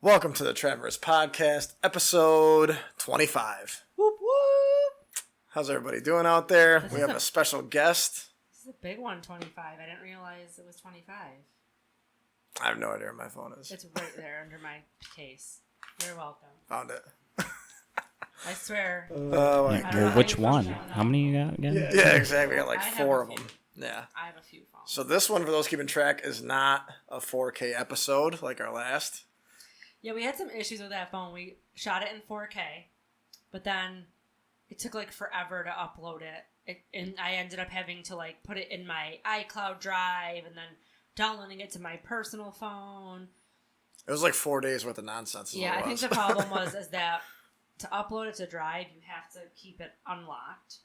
Welcome to the Trav and Riss podcast, episode 25. Whoop, whoop. How's everybody doing out there? We have a special guest. This is a big one, 25. I didn't realize it was 25. I have no idea where my phone is. It's right there under my case. You're welcome. Found it. I swear. Which one? How many you got again? Yeah, exactly. We got like four of them. Yeah. I have a few phones. So this one, for those keeping track, is not a 4K episode like our last. Yeah, we had some issues with that phone. We shot it in 4K, but then it took like forever to upload it. And I ended up having to like put it in my iCloud drive and then downloading it to my personal phone. It was like 4 days worth of nonsense. Yeah, I think the problem was that to upload it to Drive, you have to keep it unlocked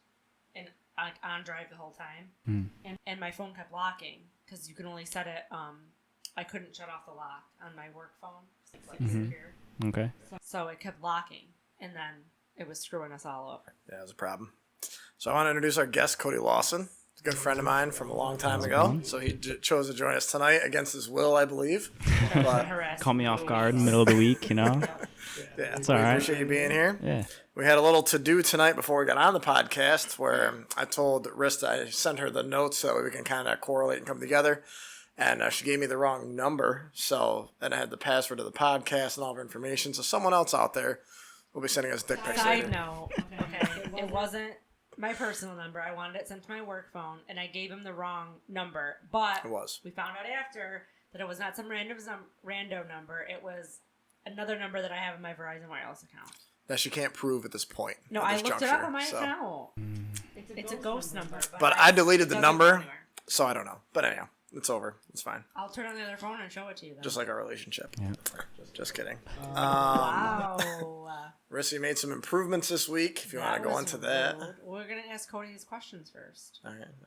and like on Drive the whole time. And my phone kept locking because you can only set it. I couldn't shut off the lock on my work phone. It's like secure. Okay. So it kept locking, and then it was screwing us all over. Yeah, it was a problem. So I want to introduce our guest, Cody Lawson. He's a good friend of mine from a long time ago. So he chose to join us tonight against his will, I believe. But Call me off guard in the middle of the week, you know? yeah, It's all right. Appreciate you being here. Yeah. We had a little to-do tonight before we got on the podcast where I told Riss that I sent her the notes so that we can kind of correlate and come together. And she gave me the wrong number. And I had the password to the podcast and all of her information. So someone else out there will be sending us dick pics Side later. note, okay, it wasn't my personal number. I wanted it sent to my work phone, and I gave him the wrong number. But It was. we found out after that it was not some rando number. It was another number that I have in my Verizon Wireless account. That she can't prove at this point. No, at I this looked it juncture, up on my so. account. It's a ghost number. But I deleted the doesn't number, go anywhere. so I don't know. But anyhow, it's over. It's fine. I'll turn on the other phone and show it to you then. Just like our relationship. Yeah. Just kidding. Wow. Riss, you made some improvements this week. If you want to go into that. We're going to ask Cody these questions first.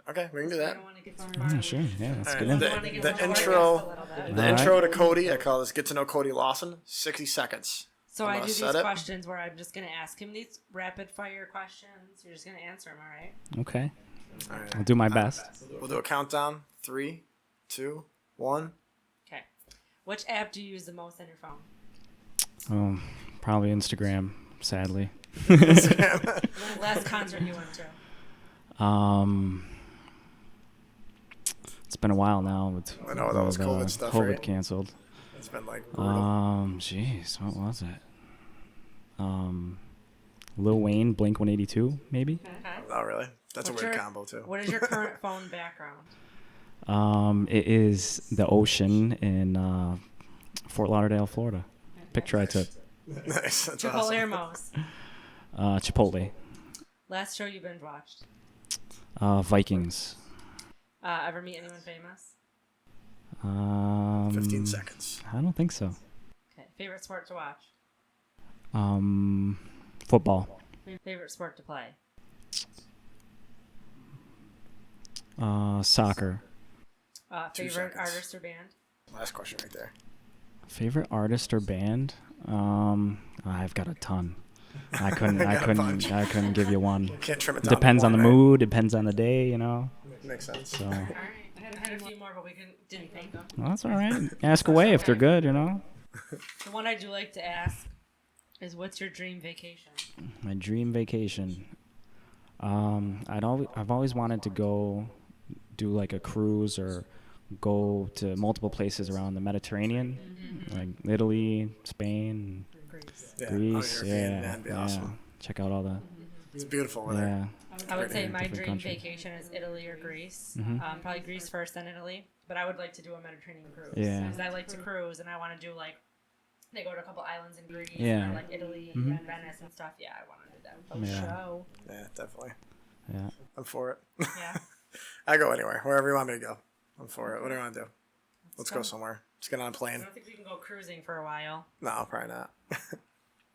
Okay, we can do I that. don't want to get Yeah, sure. Yeah, let's All get right, in. the intro to Cody, I call this Get to Know Cody Lawson, 60 seconds. So I'm I gonna do set these it. questions where I'm just going to ask him these rapid fire questions. You're just going to answer them, all right? Okay. All right. I'll do my best. We'll do a countdown. 3, 2, 1. Okay. Which app do you use the most on your phone? Probably Instagram, sadly. When the last concert you went to? It's been a while now with I know, that was COVID stuff, COVID right? canceled. It's been like brutal. Jeez, what was it? Lil Wayne, Blink 182, maybe. Okay. Oh, really? That's What's a weird your- combo, too. What is your current phone background? It is the ocean in Fort Lauderdale, Florida. Picture I took. Nice. That's Chipotle awesome. or Moe's? Chipotle. Last show you binge watched? Vikings. Ever meet anyone famous? 15 seconds. I don't think so. Okay. Favorite sport to watch? Football. Favorite sport to play? Soccer. Favorite seconds. artist or band? Last question right there. Favorite artist or band? I've got a ton. I couldn't give you one. Can't trim it down. Depends to on the one, right? mood. Depends on the day. You know. Makes sense. So All right. I had a few more, but we didn't think of. well, that's all right. Ask away if they're good. You know. The one I do like to ask is, what's your dream vacation? My dream vacation. I've always wanted to go do like a cruise or go to multiple places around the Mediterranean, like Italy, Spain, Yeah. Greece. Oh, European, Yeah, that'd be yeah. awesome. Check out all the. It's beautiful over there. Yeah. I would say my Different dream country. vacation is Italy or Greece. Mhm. Probably Greece first, then Italy. But I would like to do a Mediterranean cruise. Yeah. Because I like to cruise, and I want to do like, they go to a couple islands in Greece, Yeah. or like Italy Mhm. and Venice and stuff. Yeah, I want to do that. For Yeah. show. Yeah, definitely. Yeah. I'm for it. Yeah. I go anywhere, wherever you want me to go. I'm for it. What do you want to do? Let's go somewhere. Let's get on a I plane. don't think we can go cruising for a while. No, probably not.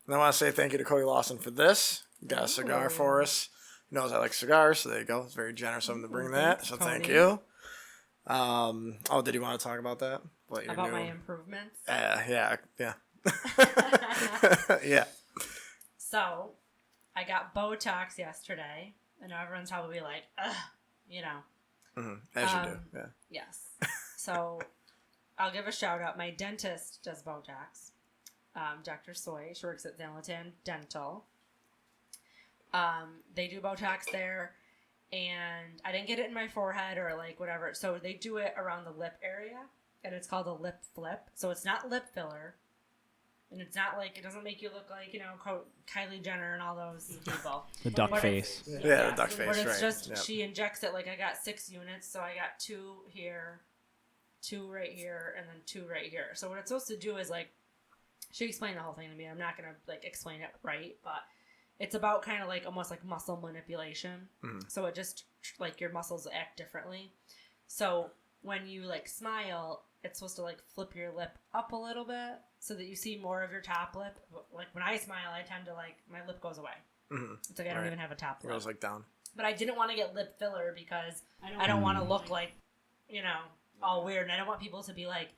And I want to say thank you to Cody Lawson for this. He got a cigar for us. He knows I like cigars, so there you go. It's very generous of him to bring that. So thank Cody. you. Did you want to talk about that? What your About new... my improvements. yeah. Yeah. So, I got Botox yesterday. I know everyone's probably like, ugh, you know. Mm-hmm. As you do. Yeah. Yes. So, I'll give a shout out. My dentist does Botox. Dr. Soy. She works at Zalatan Dental. They do Botox there, and I didn't get it in my forehead or like whatever. So they do it around the lip area, and it's called a lip flip. So it's not lip filler, and it's not like, it doesn't make you look like, Kylie Jenner and all those people. The duck face. Yeah, the duck face, but it's right. just, Yep. she injects it, like I got 6 units, so I got 2 here, 2 right here, and then 2 right here. So what it's supposed to do is, like, she explained the whole thing to me. I'm not going to, like, explain it right, but it's about kind of, like, almost like muscle manipulation. Mm-hmm. So it just, like, your muscles act differently. So when you, like, smile, it's supposed to, like, flip your lip up a little bit so that you see more of your top lip. Like, when I smile, I tend to, like, my lip goes away. Mm-hmm. It's like I don't even have a top lip. It goes, like, down. But I didn't want to get lip filler because I don't want to look like, all weird. And I don't want people to be like,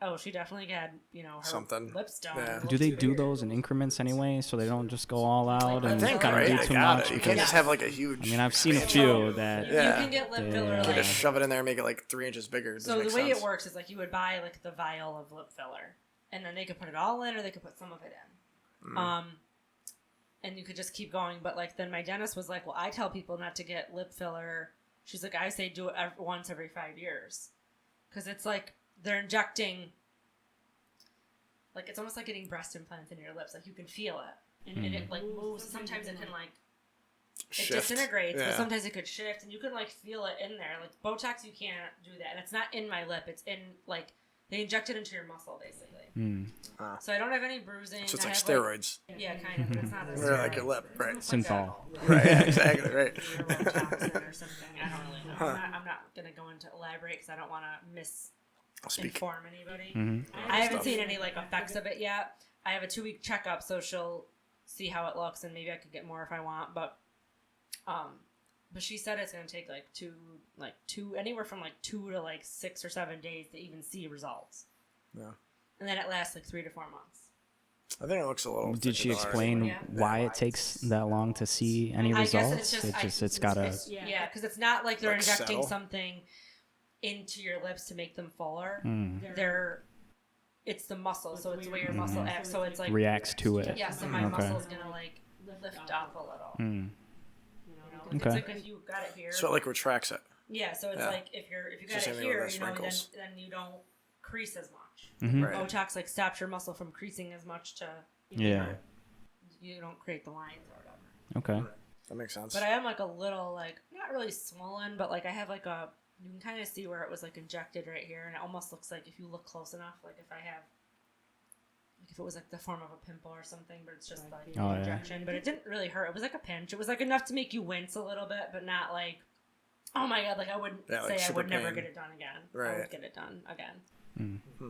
oh, she definitely had, her something. lips done. Yeah. Do they do those in increments anyway, so they don't just go all out and kind of do too much? You can't just have like a huge. I mean, I've seen a few that. You can get lip filler. You can just shove it in there and make it like 3 inches bigger. So the way it works is like you would buy like the vial of lip filler, and then they could put it all in, or they could put some of it in. And you could just keep going. But like then my dentist was like, well, I tell people not to get lip filler. She's like, I say do it once every 5 years, because it's like they're injecting. Like, it's almost like getting breast implants in your lips. Like, you can feel it. And it, like, moves. Sometimes it can, like, it disintegrates. Yeah. But sometimes it could shift. And you can, like, feel it in there. Like, Botox, you can't do that. And it's not in my lip. It's in, like, they inject it into your muscle, basically. So I don't have any bruising. So it's like steroids. Like, yeah, kind of. But it's not a Or like your lip, right? Synthol. Right, yeah, exactly, right. Or something. I don't really know. I'm not going to go into elaborate because I don't want to inform anybody. Mm-hmm. I haven't seen any like effects of it yet. I have a 2-week checkup, so she'll see how it looks, and maybe I could get more if I want. But she said it's gonna take anywhere from like 2 to like 6 or 7 days to even see results. Yeah, and then it lasts like 3 to 4 months. I think it looks a little. Did she explain why it takes that long to see any results? It's gotta. Yeah, because it's not like they're injecting something into your lips to make them fuller. It's the muscle, so it's the way your muscle acts. So it's like reacts to it. Yeah, so my muscle's gonna like lift up a little. Okay. It's like if you got it here. So it like retracts it. Yeah, so it's like if you got it here, then you don't crease as much. Mm-hmm. Right. Botox like stops your muscle from creasing as much to you don't create the lines or whatever. Okay. That makes sense. But I am like a little like not really swollen, but like I have like you can kind of see where it was like injected right here, and it almost looks like if you look close enough, like if it was like the form of a pimple or something, but it's just like injection. But it didn't really hurt. It was like a pinch. It was like enough to make you wince a little bit, but not like, oh my god, like I wouldn't say I would never get it done again. Right. I would get it done again. Mm-hmm.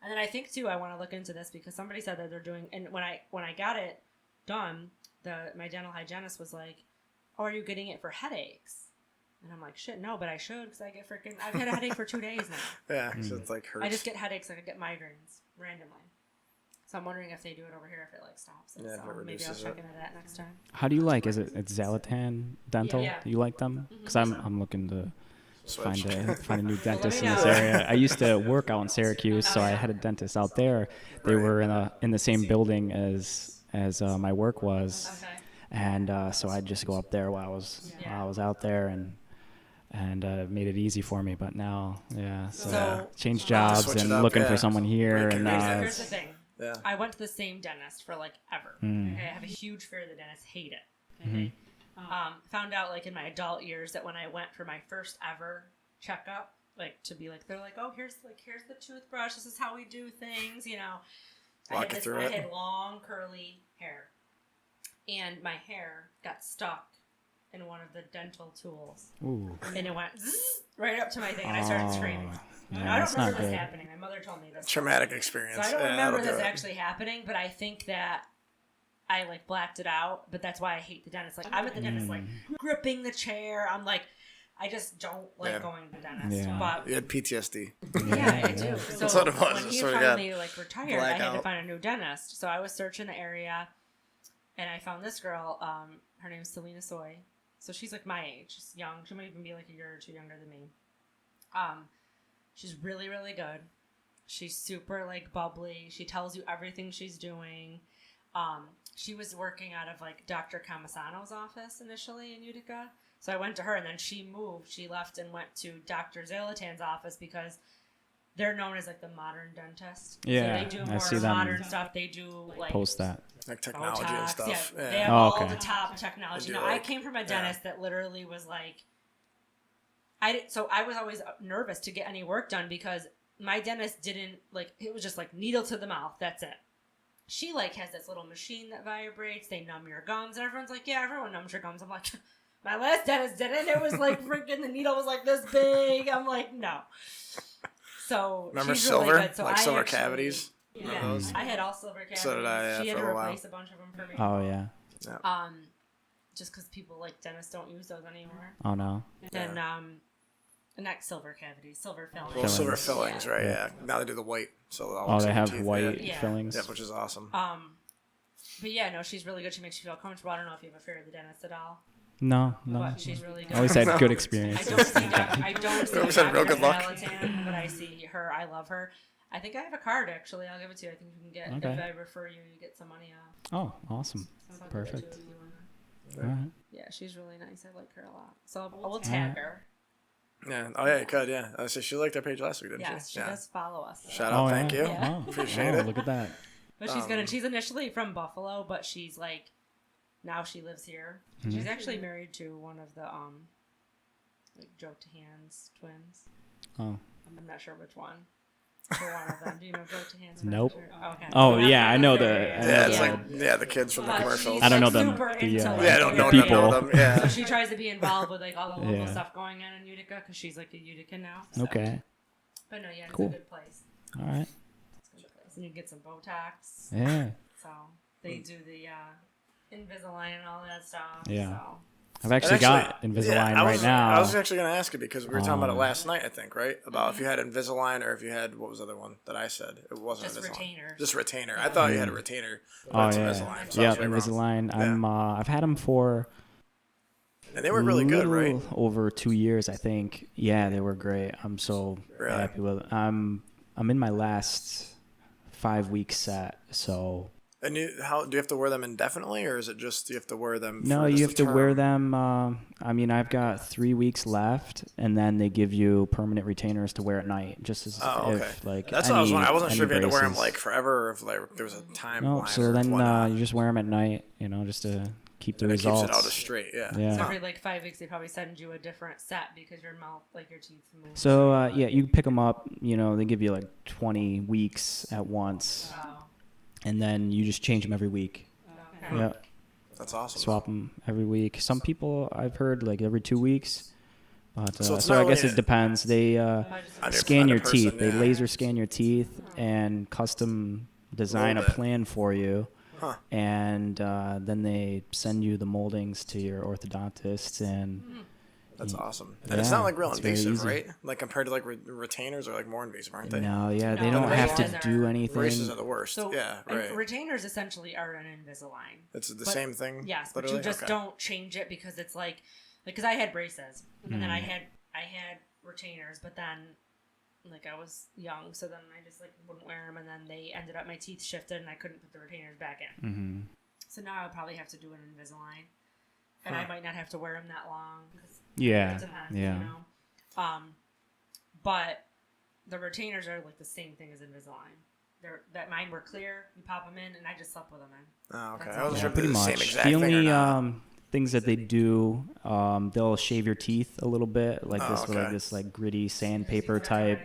And then I think too, I want to look into this because somebody said that they're doing, and when I got it done, my dental hygienist was like, "Oh, are you getting it for headaches?" And I'm like, shit, no, but I should because I get I've had a headache for 2 days now. Yeah, so it's like hurts. I just get headaches, like I get migraines randomly. So I'm wondering if they do it over here, if it like stops it. Yeah, so maybe I'll check into that next time. How do you like? Is it's Zalatan Dental? Yeah. Do you like them? Because I'm looking to find a new dentist in this area. I used to work out in Syracuse, so I had a dentist out there. They were in the same building as my work was. Okay. And so I'd just go up there while I was out there and made it easy for me. But now, so change jobs and looking for someone here. And here's the thing. Yeah. I went to the same dentist for like ever. Okay? I have a huge fear of the dentist. Hate it. Okay? Found out like in my adult years that when I went for my first ever checkup, like to be like, they're like, oh, here's the toothbrush. This is how we do things. I had long curly hair, and my hair got stuck in one of the dental tools. Ooh. And it went zzz, right up to my thing, and I started screaming. Yeah, I don't remember this happening. My mother told me this. Traumatic experience. So I don't remember this actually happening, but I think that I like blacked it out. But that's why I hate the dentist. Like I'm at the dentist, like gripping the chair. I'm like, I just don't like going to the dentist. Yeah. But you had PTSD. Yeah, I do. So that's what it was. When he finally like retired, I had to find a new dentist. So I was searching the area, and I found this girl. Her name's Selena Soy. So she's like my age. She's young. She might even be like a year or two younger than me. She's really, really good. She's super like bubbly. She tells you everything she's doing. She was working out of like Dr. Camasano's office initially in Utica. So I went to her, and then she moved. She left and went to Dr. Zalatan's office because they're known as like the modern dentist. Yeah, so they do I see more them modern stuff. They do like post that. Like technology botox, and stuff. Yeah, Yeah. they have all the top technology. Now, I came from a dentist that literally was like, so I was always nervous to get any work done because my dentist didn't like, it was just like needle to the mouth. That's it. She like has this little machine that vibrates. They numb your gums, and everyone's like, yeah, everyone numbs your gums. I'm like, my last dentist didn't. It was like freaking the needle was like this big. I'm like, no. So remember she's silver, really good. So like silver cavities. Yeah, I had all silver cavities. So did I. She had for to a while. replace a bunch of them for me. Oh yeah. Just because people like dentists don't use those anymore. Oh no. And not silver cavities, silver fillings. Well, silver fillings, right? Yeah. Now they do the white. So they have teeth, white Yeah. fillings. Yeah, which is awesome. But yeah, no, she's really good. She makes you feel comfortable. I don't know if you have a fear of the dentist at all. No. But she's really good. I always had good experience. I don't see always had real good luck. Zalatan, but I see her. I love her. I think I have a card actually. I'll give it to you. I think you can get if I refer you, you get some money off. Oh, awesome. So Perfect. All right. Yeah, she's really nice. I like her a lot. So we'll tag her. Yeah. Oh yeah, you could. Yeah. I say she liked our page last week, didn't Yes, she does follow us. Shout out. Thank you. Yeah. Appreciate it. Look at that. But she's good. And she's initially from Buffalo, but she's like, now she lives here. Mm-hmm. She's actually married to one of the like Joe Tahan's twins. Oh. I'm not sure which one. For one of them. Do you know Joe Tahan's? Nope. Okay. Oh yeah, I know the. Yeah, it's like the kids from the commercials. I don't know them. I don't know people. them. Yeah. So she tries to be involved with like all the local stuff going on in Utica because she's like a Utica now. So. Okay. But no, yeah, it's cool. a good place. All right. It's a good place, and you get some botox. Yeah. So they do the invisalign and all that stuff. Yeah. So. I've actually got Invisalign right now. I was actually going to ask you because we were talking about it last night, I think, right? About if you had Invisalign or if you had, what was the other one that I said? It wasn't just Invisalign. Retainer. Just retainer. I thought you had a retainer. Oh, it's yeah. Invisalign. So Yeah, Invisalign. I've had them for and they were really good, right? Over 2 years, I think. Yeah, they were great. I'm so happy with it. I'm in my last 5-week set, so... And do you have to wear them indefinitely, or is it just you have to wear them? No, you have to wear them. I mean, I've got 3 weeks left, and then they give you permanent retainers to wear at night, just as if like. That's what I was wondering. I wasn't sure if you had to wear them braces. like forever, or if like there was a time. No, so then you just wear them at night, just to keep the results. It keeps it out straight, yeah. So every like 5 weeks, they probably send you a different set because your mouth, like your teeth move. So you pick them up. They give you like 20 weeks at once. Wow. And then you just change them every week. Okay. Yeah. That's awesome. Swap them every week. Some people I've heard like every 2 weeks. But so I guess it depends. They scan your teeth. They laser scan your teeth and custom design a plan for you. Huh. And then they send you the moldings to your orthodontist and. That's awesome. And it's not like real invasive, right? Like compared to like retainers are like more invasive, aren't they? No, they don't have to do anything. Braces are the worst. So, yeah, right. Retainers essentially are an Invisalign. It's the same thing. Yes, literally? but you just don't change it because it's like because I had braces and then I had retainers, but then like I was young, so then I just like wouldn't wear them, and then they ended up my teeth shifted and I couldn't put the retainers back in. Mm-hmm. So now I'll probably have to do an Invisalign, and I might not have to wear them that long. Yeah. But the retainers are like the same thing as Invisalign. That mine were clear. You pop them in, and I just slept with them in. Oh, okay. That's I wasn't sure if pretty they're the much. same exact The thing only or not. things that they do, they'll shave your teeth a little bit, like this like gritty sandpaper type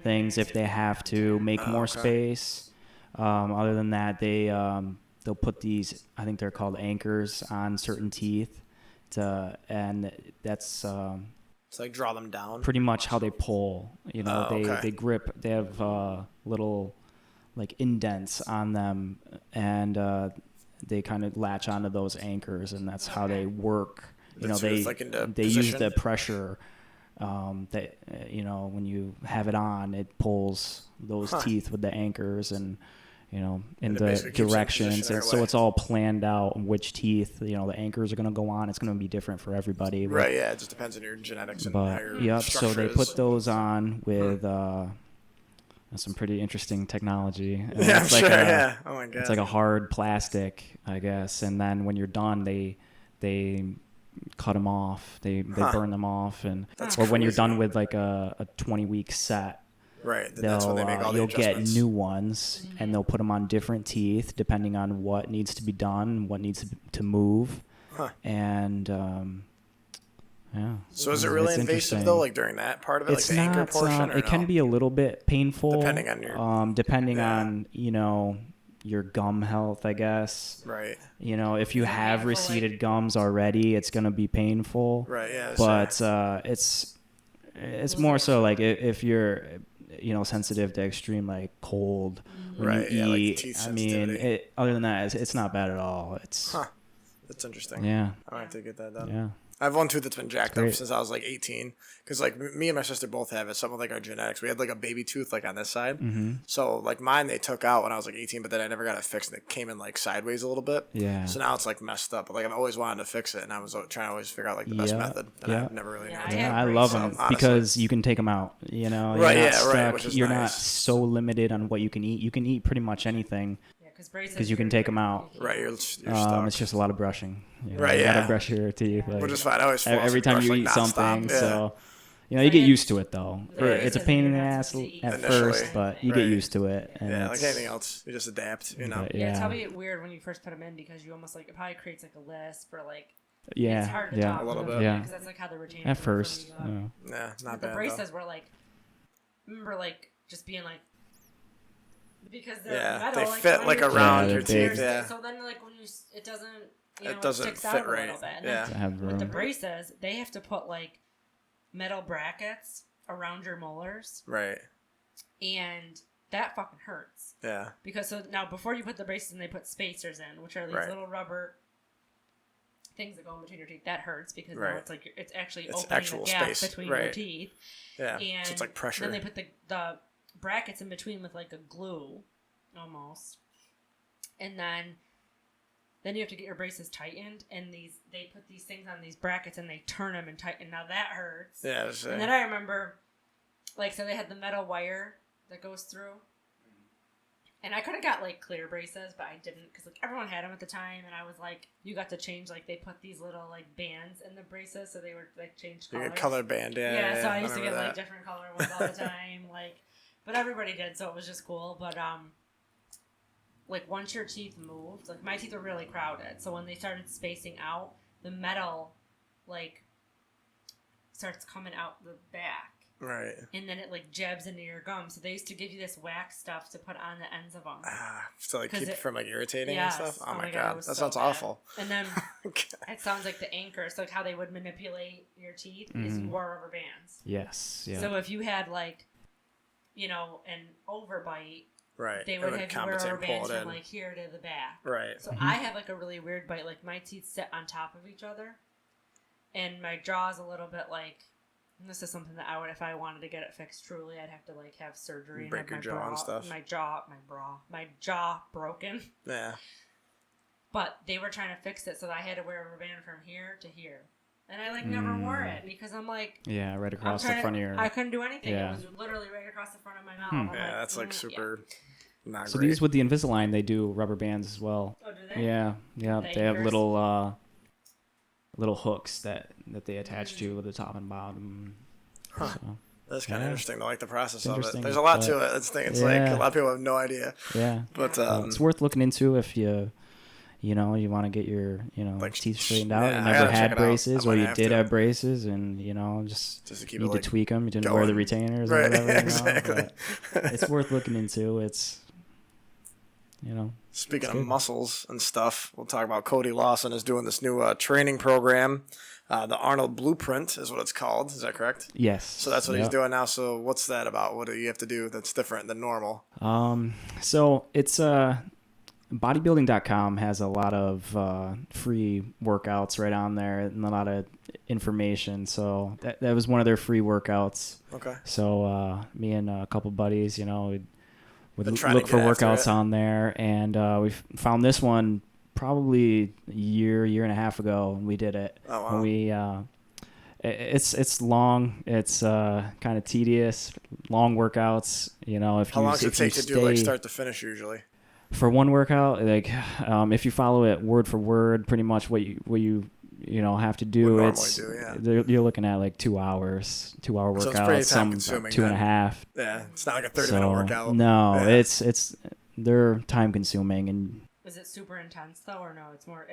things if they have to make more space. Other than that, they'll put these, I think they're called anchors, on certain teeth. And that's It's like draw them down. pretty much how they pull. They grip. They have little like indents on them, and they kind of latch onto those anchors, and that's how they work. They use the pressure that when you have it on, it pulls those teeth with the anchors and. In the directions, and so it's all planned out which teeth, the anchors are going to go on. It's going to be different for everybody. Right, yeah, it just depends on your genetics and how your so they structure put is. those on with some pretty interesting technology. Yeah, it's I'm like sure. Yeah. Oh my god. It's like a hard plastic, I guess, and then when you're done, they cut them off. They burn them off, and or when you're done with like a 20-week set. Right, that's when they make all the you'll adjustments. get new ones, and they'll put them on different teeth depending on what needs to be done, what needs to move, and yeah. So is it really invasive though? Like during that part of it, it's like the not, anchor portion, or it can be a little bit painful depending on your on your gum health, I guess. Right. If you have receded gums already, it's gonna be painful. Right. Yeah. But it's more so like if you're sensitive to extreme like cold when you eat. Like teeth sensitivity. Other than that, it's not bad at all. That's interesting. Yeah. I might have to get that done. Yeah. I have one tooth that's been jacked up since I was like 18. Because like me and my sister both have it. Something like our genetics. We had like a baby tooth like on this side. Mm-hmm. So like mine they took out when I was like 18, but then I never got it fixed. And it came in like sideways a little bit. Yeah. So now it's like messed up. But like I've always wanted to fix it, and I was trying to always figure out like the best method. And I've never really known. I love them because you can take them out. You're not stuck. Which is you're nice. not so limited on what you can eat. You can eat pretty much anything. Because you can take them out. Right, you're stuck. It's just a lot of brushing. Right, you gotta brush your teeth. Which is fine. I always every time you eat something. So, you get used to it though. Right. It's a pain in the ass at first, but you get used to it. And like anything else, you just adapt. It's probably weird when you first put them in because you almost like it probably creates like a lisp or like. Yeah. It's hard to talk a little bit. Yeah. Because that's like how the retainer. At first. Yeah, not bad. The braces were like, remember like just being like. Because they're metal, they like, fit like around your teeth. Yeah. So then, like when it doesn't, it doesn't sticks fit out right. A little bit. And with the braces, they have to put like metal brackets around your molars. Right. And that fucking hurts. Yeah. Because now before you put the braces in, they put spacers in, which are these little rubber things that go in between your teeth. That hurts because now it's like it's actually opening a gap between your teeth. Yeah. And so it's like pressure. Then they put the brackets in between with like a glue almost, and then you have to get your braces tightened, and they put these things on these brackets and they turn them and tighten. Now that hurts. Yeah. And then I remember so they had the metal wire that goes through, and I could have got like clear braces, but I didn't because like everyone had them at the time, and I was like, you got to change like they put these little like bands in the braces so they were like changed colors. Like a color band. Yeah. So I used to get like different color ones all the time, like. But everybody did, so it was just cool. But, like, once your teeth moved, like, my teeth were really crowded. So when they started spacing out, the metal, like, starts coming out the back. Right. And then it, like, jabs into your gum. So they used to give you this wax stuff to put on the ends of them. So, like, keep it from, like, irritating and stuff? Oh, my God. That so sounds bad. awful. And then it sounds like the anchor. So, like, how they would manipulate your teeth is you wore rubber bands. Yes. Yeah. So if you had, like... an overbite, right? They would have you wear rubber bands from like here to the back, right? So I have like a really weird bite. Like my teeth sit on top of each other, and my jaw is a little bit like. And this is something that I would, if I wanted to get it fixed truly, I'd have to like have surgery break and your jaw and stuff. My jaw broken. Yeah. But they were trying to fix it, so I had to wear a rubber band from here to here. And I like never wore it because I'm like right across the front of your. I couldn't do anything. Yeah. It was literally right across the front of my mouth. Yeah, that's like super. Not so great. these with the Invisalign, they do rubber bands as well. Oh, do they? Yeah. They have little hooks that they attach to the top and bottom. Huh. So, that's kind of interesting to like the process of it. There's a lot lot to it. It's like a lot of people have no idea. Yeah. But it's worth looking into if you want to get your, like, teeth straightened out. You never had braces, or you did have braces, and, just to need to tweak them. You didn't wear the retainers or whatever. Exactly. It's worth looking into. It's, Speaking of muscles and stuff, we'll talk about Cody Lawson is doing this new training program. The Arnold Blueprint is what it's called. Is that correct? Yes. So that's what he's doing now. So what's that about? What do you have to do that's different than normal? So it's bodybuilding.com has a lot of free workouts right on there and a lot of information. So that was one of their free workouts. Okay. So me and a couple buddies, would look for workouts on there, and we found this one probably a year and a half ago, and we did it. Oh, wow. And it's long. It's kind of tedious, long workouts. You know, How long does it take to do like start to finish usually? For one workout, like if you follow it word for word, pretty much what you have to do, you're looking at like 2 hours, 2 hour workout, so it's pretty time consuming, 2.5. Yeah, it's not like a 30-minute workout. No, it's they're time consuming. And is it super intense though, or no? It's more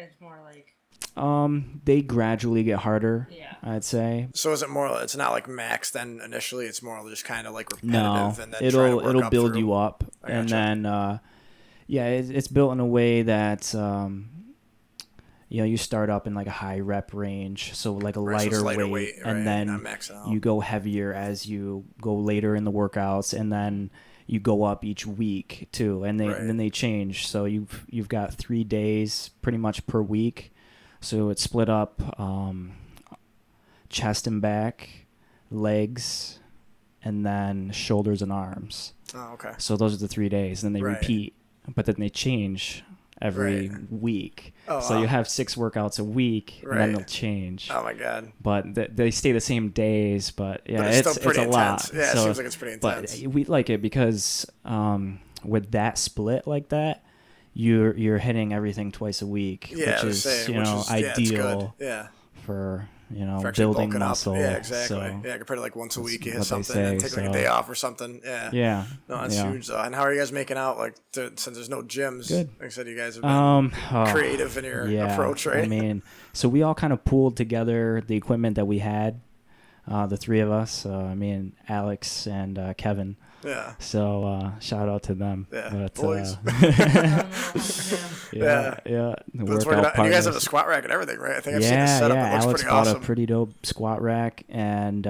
like. They gradually get harder. Yeah, I'd say. So is it more? It's not like max then initially. It's more just kind of like repetitive. No, and then it'll build you up, and then it's built in a way that you start up in like a high rep range, so like a lighter weight, and then you go heavier as you go later in the workouts, and then you go up each week too, and then they change. So you've got 3 days pretty much per week. So it's split up chest and back, legs, and then shoulders and arms. Oh, okay. So those are the 3 days. And then they repeat, but then they change every week. Oh, so you have 6 workouts a week, and then they'll change. Oh, my God. But they stay the same days, but yeah, but it's a lot. Yeah, it seems like it's pretty intense. But we like it because with that split like that, you're hitting everything twice a week, which is ideal for for building muscle. Yeah, exactly. So compared to like once a week you hit something and take like a day off or something. Yeah. No, that's huge though. And how are you guys making out? Like since there's no gyms, good. Like I said, you guys have been creative in your approach, right? I mean, so we all kind of pooled together the equipment that we had, the 3 of us. Me and Alex and Kevin. Yeah. So shout out to them. Yeah. But, boys. yeah. Let's work it out. And you guys have a squat rack and everything, right? I think I've seen the setup. It looks Alex pretty awesome. bought a pretty dope squat rack, and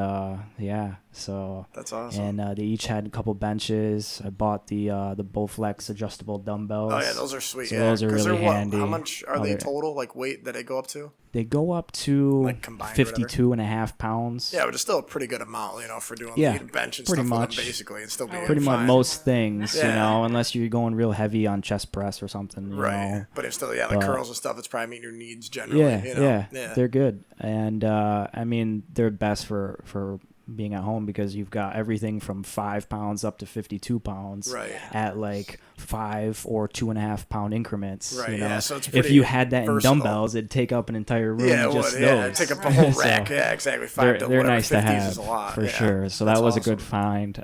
so that's awesome. And they each had a couple benches. I bought the Bowflex adjustable dumbbells. Oh yeah, those are sweet. So those are really handy. How much are they total? Like weight that they go up to? They go up to like 52.5 pounds. Yeah, but it's still a pretty good amount, for doing lead bench and pretty stuff much. Basically, and still being pretty fine. much most things, unless you're going real heavy on chest press or something. You know. But it's still, like curls and stuff, it's probably meeting your needs generally. Yeah, they're good, and I mean they're best for being at home because you've got everything from 5 pounds up to 52 pounds at like 5 or 2.5 pound increments. Right. Yeah. So it's if you had that in dumbbells, it'd take up an entire room. Yeah, just those. It'd take up a whole rack. So yeah, exactly. They're nice to have is a lot. for sure. So that was a good find.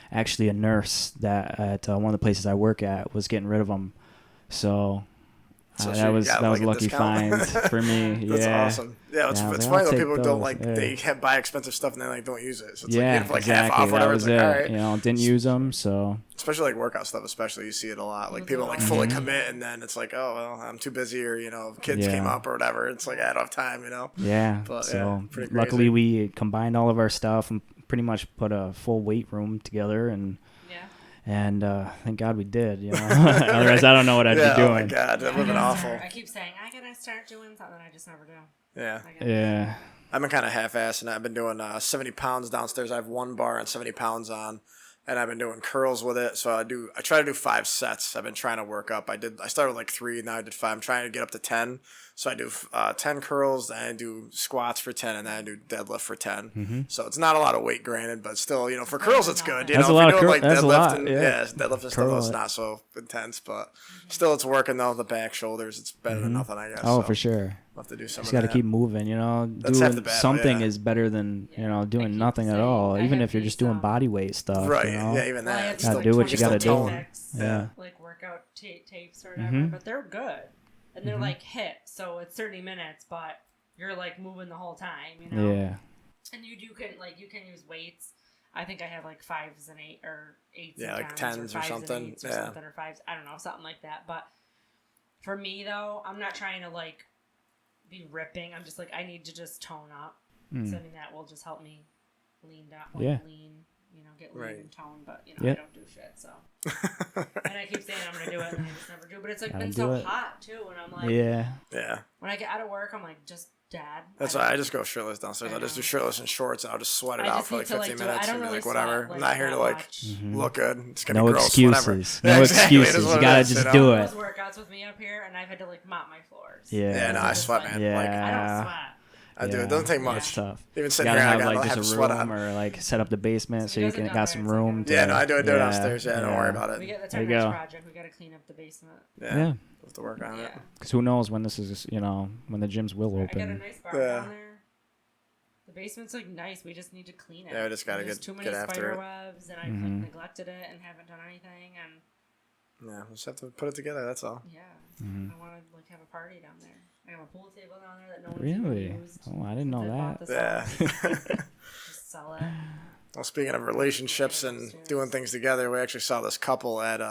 Actually, a nurse that at one of the places I work at was getting rid of them. So that was a lucky find for me. That's awesome. Yeah, it's funny though. People don't they buy expensive stuff and they don't use it. So it's like half off, whatever. That was it. All right. Didn't use them. So especially like workout stuff, you see it a lot. Like people fully commit and then it's like, oh well, I'm too busy, or kids came up or whatever. It's like I don't have time, Yeah. But, so luckily we combined all of our stuff and pretty much put a full weight room together and. And thank God we did, Otherwise, I don't know what I'd be doing. Oh my God, that would have been awful. I keep saying I gotta start doing something, I just never do. Yeah. I've been kind of half-assed, and I've been doing 70 pounds downstairs. I have one bar and 70 pounds on, and I've been doing curls with it. So I try to do 5 sets. I've been trying to work up. I started with like 3, now I did 5. I'm trying to get up to 10. So I do 10 curls, then I do squats for 10, and then I do deadlift for 10. Mm-hmm. So it's not a lot of weight, granted, but still, for curls it's good. That's a lot of curls. That's deadlift and deadlift and stuff, it's not so intense, but still it's working though. The back, shoulders, it's better than nothing, I guess. Oh, for sure. I'll have to do some. Just got to keep moving, Doing something is better than doing nothing at all. Even if you're just doing body weight stuff, right? Yeah, even that. Gotta do what you gotta do. Yeah, like workout tapes or whatever, but they're good. And they're like HIIT, so it's 30 minutes, but you're like moving the whole time, Yeah. And you can use weights. I think I have like 5s and 8 or 8s. Yeah, and like 10s or something. Or something, or 5s. I don't know, something like that. But for me though, I'm not trying to like be ripping. I'm just like I need to just tone up. So I mean that will just help me lean down, lean. Get lean and tone, but I don't do shit. So, and I keep saying I'm gonna do it, and I just never do. But it's like been so hot too, and I'm like, yeah. When I get out of work, I'm like, just dad. That's why I just go shirtless downstairs. I just do shirtless and shorts, and I'll just sweat it out for like 15 minutes and be like, whatever. I'm not here to look good. It's gonna be gross. Excuses. Whatever. No excuses. You gotta just do it. Those workouts with me up here, and I've had to like mop my floors. Yeah. No, I sweat, man. Yeah. I don't sweat. I do. It doesn't take much. It's tough. Even You sitting gotta here, have I like gotta just have a sweat room on. or like set up the basement so He you does it got down some there, it's room. like To, Yeah, no, I do it downstairs. Yeah, don't worry about it. That's There our you next go. project. We got to clean up the basement. Yeah. Yeah. We'll have to work on it. Because who knows when this is, when the gyms will I got a open. nice bar down there. The basement's like nice. We just need to clean it. Yeah, we just gotta There's get too many after spider it. webs, and I've like, neglected it and haven't done anything. And Yeah, we'll just have to put it together. That's all. yeah, I want to like have a party down there. I have a pool table down there that no one's even Really? used. Oh, I didn't know They bought that. this Yeah. house. Just sell it. Well, speaking of relationships and doing things together, we actually saw this couple at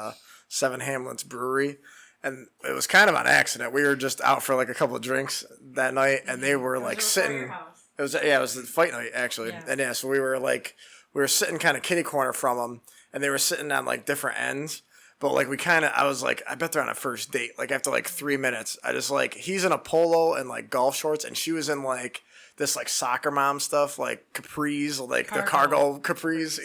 Seven Hamlets Brewery, and it was kind of on accident. We were just out for like a couple of drinks that night, and they were like sitting. It was the fight night actually, and so we were sitting kind of kitty corner from them, and they were sitting on like different ends. But like I was like, I bet they're on a first date. Like after like 3 minutes, I just like he's in a polo and like golf shorts, and she was in like this like soccer mom stuff, like capris, like the cargo capris,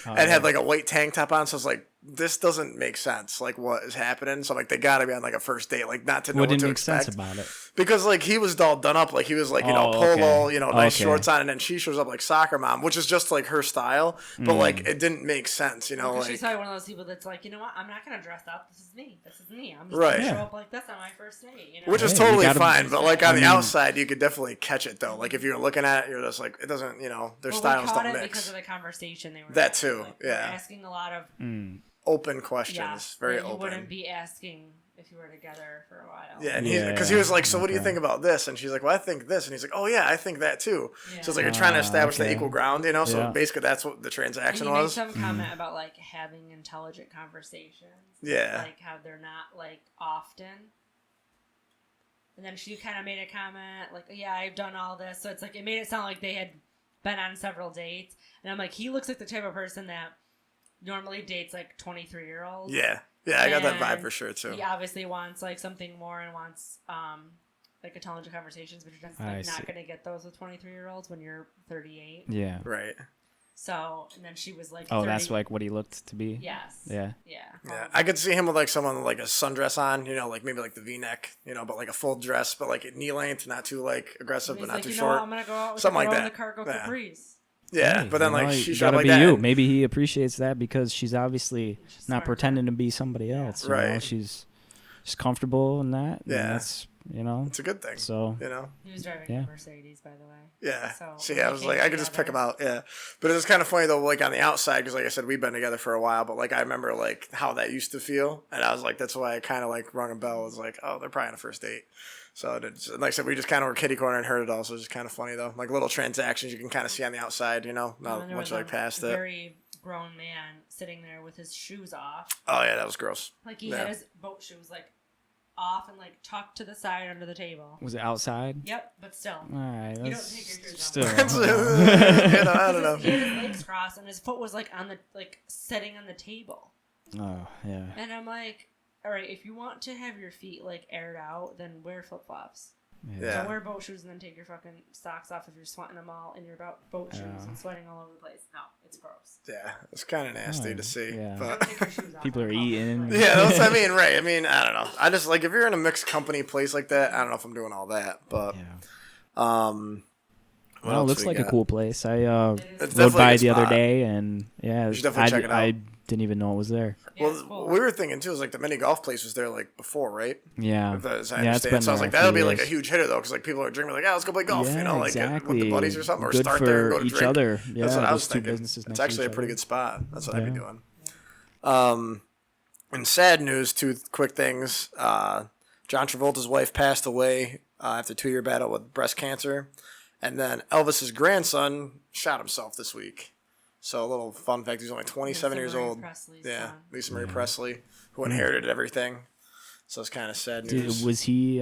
and had like a white tank top on. So I was like, this doesn't make sense. Like what is happening? So like they got to be on like a first date, like not to know what to expect. Sense about it? Because like he was all done up, like he was like polo, nice shorts on, and then she shows up like soccer mom, which is just like her style. But like it didn't make sense, like she's probably one of those people that's like, you know what, I'm not gonna dress up. This is me. I'm just right. gonna show up like this on my first date. Which is totally fine. But like on the outside, you could definitely catch it though. Like if you're looking at it, you're just like it doesn't, their styles don't mix. Because of the conversation they were. That too, they were asking a lot of open questions, very open. You wouldn't be asking if you were together for a while. Yeah, and because he was like, so what do you think about this? And she's like, well, I think this. And he's like, oh yeah, I think that too. Yeah. So it's like you're trying to establish the equal ground, So basically that's what the transaction was. He made some comment about like having intelligent conversations. Yeah. Like how they're not like often. And then she kind of made a comment like, yeah, I've done all this. So it's like, it made it sound like they had been on several dates. And I'm like, he looks like the type of person that normally dates like 23-year-olds. Yeah. Yeah, I got that vibe for sure too. He obviously wants like something more and wants like intelligent conversations, but you're just like not going to get those with 23-year-olds when you're 38. Yeah. Right. So, and then she was like, 30. That's like what he looked to be? Yes. Yeah. Yeah. I could see him with like someone with like a sundress on, like maybe like the V-neck, but like a full dress, but like knee length, not too like aggressive, but not like, too short. short. I'm going to go out with something like that. The cargo capris. Yeah, hey, but then like she shot gotta like be that. You. Maybe he appreciates that because she's obviously not pretending to be somebody else. Right. She's comfortable in that. Yeah. That's it's a good thing. So he was driving a Mercedes, by the way. Yeah. So I was like, I could just pick him out. Yeah. But it was kind of funny though, like on the outside, because like I said, we've been together for a while, but like I remember like how that used to feel, and I was like, that's why I kind of like rung a bell. I was like, oh, they're probably on a first date. So like I said, we just kind of were kitty corner and heard it all. So it's just kind of funny though, like little transactions you can kind of see on the outside, not much like past it. Very grown man sitting there with his shoes off. Oh yeah, that was gross. Like he had his boat shoes like off and like tucked to the side under the table. Was it outside? Yep, but still. All right. You don't take your shoes still. off. I don't know. He had his legs crossed and his foot was like on the sitting on the table. Oh yeah. And I'm like, all right, if you want to have your feet like aired out, then wear flip flops. Yeah. Don't wear boat shoes and then take your fucking socks off if you're sweating them all in your boat shoes and sweating all over the place. No, it's gross. Yeah, it's kind of nasty to see. Yeah. But take your shoes off. People are eating. Yeah, that's what I mean, right. I mean, I don't know. I just like if you're in a mixed company place like that, I don't know if I'm doing all that, but well, it looks like a cool place. I It's rode by a the other spot. day, and yeah, You should definitely check it out. I didn't even know it was there. Yeah, well, cool. we were thinking too is like the mini golf place was there like before, right? Yeah, As I yeah, it's been understand. So I was there like, a that'll few be like a years. huge hitter though, because like people are dreaming like, let's go play golf, Yeah, like exactly. with the buddies or something, or Good start for there and go to each drink. other. Yeah, That's what I was those two thinking. businesses It's next to actually a each pretty other. good spot. That's what I'd be doing. In sad news, two quick things. John Travolta's wife passed away after a 2-year battle with breast cancer. And then Elvis's grandson shot himself this week. So a little fun fact, he's only 27 years old. Yeah, Lisa Marie Presley, who inherited everything. So it's kind of sad news. Was he?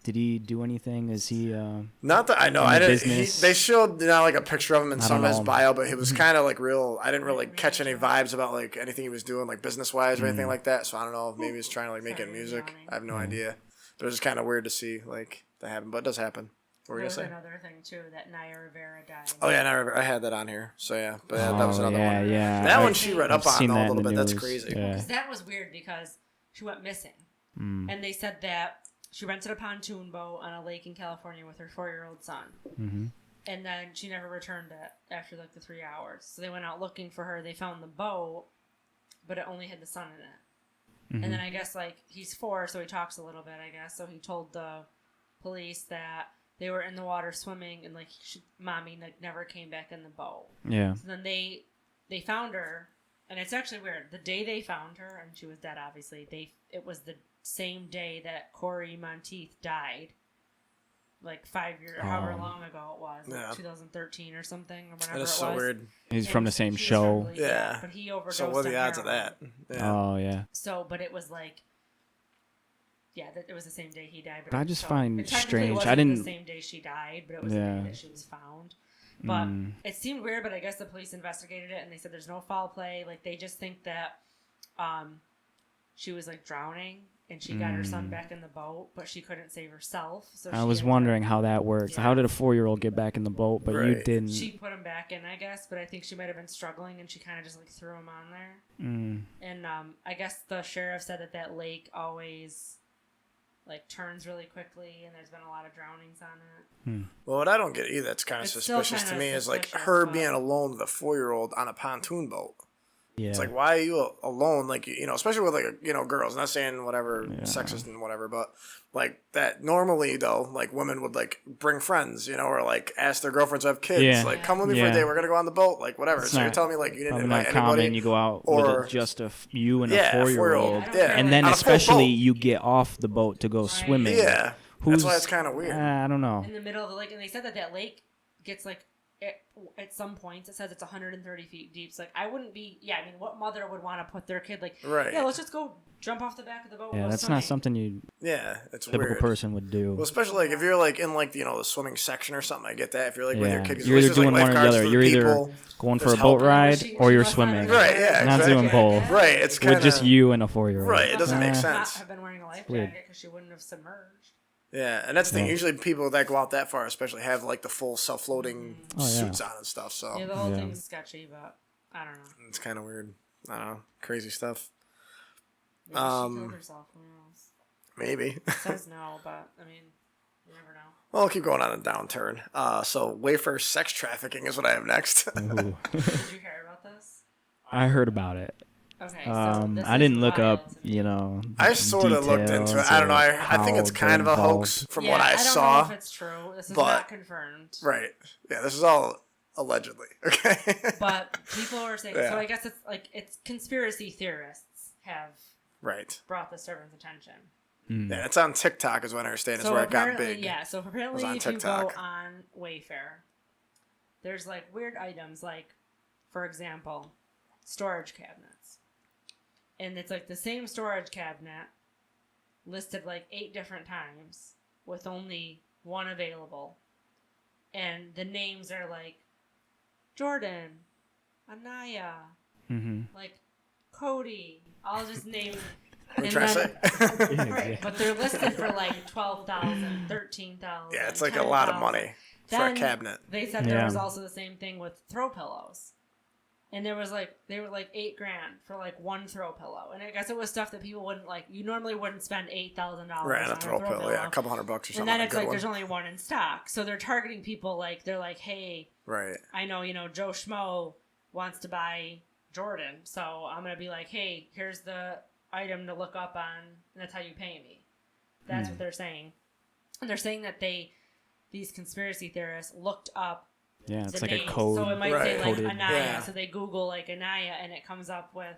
Did he do anything? Is he? Not that I know. I didn't. business? They showed like a picture of him in some of his know. bio, but he was kind of like real. I didn't really catch any vibes about like anything he was doing, like business wise or anything like that. So I don't know. Maybe he's trying to like make it music. I have no idea. But it was just kind of weird to see like that happen, but it does happen. What were you gonna say? Another thing too that Naya Rivera died. Oh yeah, I had that on here. So yeah, but that was another one. Yeah, That one she read up on though, a little bit. That's news. crazy. Yeah. Because that was weird because she went missing, and they said that she rented a pontoon boat on a lake in California with her 4-year-old son. Mm-hmm. And then she never returned it after like the 3 hours. So they went out looking for her. They found the boat, but it only had the son in it. Mm-hmm. And then I guess like he's 4, so he talks a little bit, I guess. So he told the police that they were in the water swimming and like mommy like never came back in the boat. Yeah. So then they found her, and it's actually weird. The day they found her, and she was dead, obviously. It was the same day that Corey Monteith died, like 5 years, however long ago it was, like 2013 or something, or whenever it was. That's so weird. He's from the same show. Yeah, but he overdosed. So what are the on odds of heroin. that? Yeah. Oh yeah. So, but it was like, yeah, it was the same day he died. But I just find it technically strange. wasn't I didn't. the same day she died, but it was the day that she was found. But it seemed weird, but I guess the police investigated it and they said there's no foul play. Like they just think that she was like drowning and she got her son back in the boat, but she couldn't save herself. So I was wondering how that works. Yeah. How did a 4-year-old get back in the boat, but you didn't? She put him back in, I guess, but I think she might have been struggling and she kind of just like threw him on there. And I guess the sheriff said that lake always like turns really quickly and there's been a lot of drownings on it. Well, what I don't get either that's kind of suspicious to me is like her being alone with a 4-year-old on a pontoon boat. Yeah. It's like, why are you alone? Like, you know, especially with like, girls, not saying whatever, sexist and whatever, but like that normally though, like women would like bring friends, or like ask their girlfriends to have kids, like come with me for a day. We're going to go on the boat, like whatever. It's so you're telling me like you didn't invite not anybody. Common. You go out or with just you and a 4-year-old. And then on especially you get off the boat to go swimming. Yeah. That's why it's kind of weird. I don't know. In the middle of the lake, and they said that lake gets like, at some points it says it's 130 feet deep. So like I wouldn't be. Yeah, I mean, what mother would want to put their kid like? Yeah, let's just go jump off the back of the boat. Yeah, that's not something you. Yeah, it's typical weird. Person would do. Well, especially like if you're like in like the swimming section or something. I get that. If you're like with your kid, you're either doing one or the other. You're either going for a boat ride or you're swimming. Right. Yeah. Not doing both. Right. It's kinda, with just you and a 4-year-old. Right. It doesn't make sense. I've been wearing a life jacket because she wouldn't have submerged. Yeah, and that's the thing. Usually people that go out that far especially have like the full self-floating suits on and stuff. So yeah, the whole thing's sketchy, but I don't know. It's kind of weird. I don't know. Crazy stuff. Maybe she killed herself. Who knows? Maybe. It says no, but I mean, you never know. Well, I'll keep going on a downturn. So Wayfair sex trafficking is what I have next. Did you hear about this? I heard about it. Okay, so I didn't look up, I sort of looked into it. I don't know. I think it's kind of a hoax from what I saw. I don't know if it's true. This is not confirmed. Right. Yeah, this is all allegedly. Okay. But people are saying, so I guess it's conspiracy theorists have brought this to everyone's attention. Yeah, it's on TikTok is what I understand. Is where it got big. Yeah, so apparently if you go on Wayfair, there's like weird items like, for example, storage cabinets. And it's like the same storage cabinet listed like 8 different times with only one available. And the names are like Jordan, Anaya, like Cody. I'll just name. What are you trying to say? Right, but they're listed for like $12,000, $13,000. Yeah, it's like a lot of money for a cabinet. They said there was also the same thing with throw pillows. And they were like $8,000 for like one throw pillow, and I guess it was stuff that people wouldn't like. You normally wouldn't spend $8,000 on a throw pillow, yeah, a couple $100 or something. And then it's like there's only one in stock, so they're targeting people like they're like, hey, I know Joe Schmo wants to buy Jordan, so I'm gonna be like, hey, here's the item to look up on, and that's how you pay me. That's what they're saying, and they're saying that these conspiracy theorists looked up. Yeah, it's like names. a code. So it might say like coded. Anaya. So they Google like Anaya and it comes up with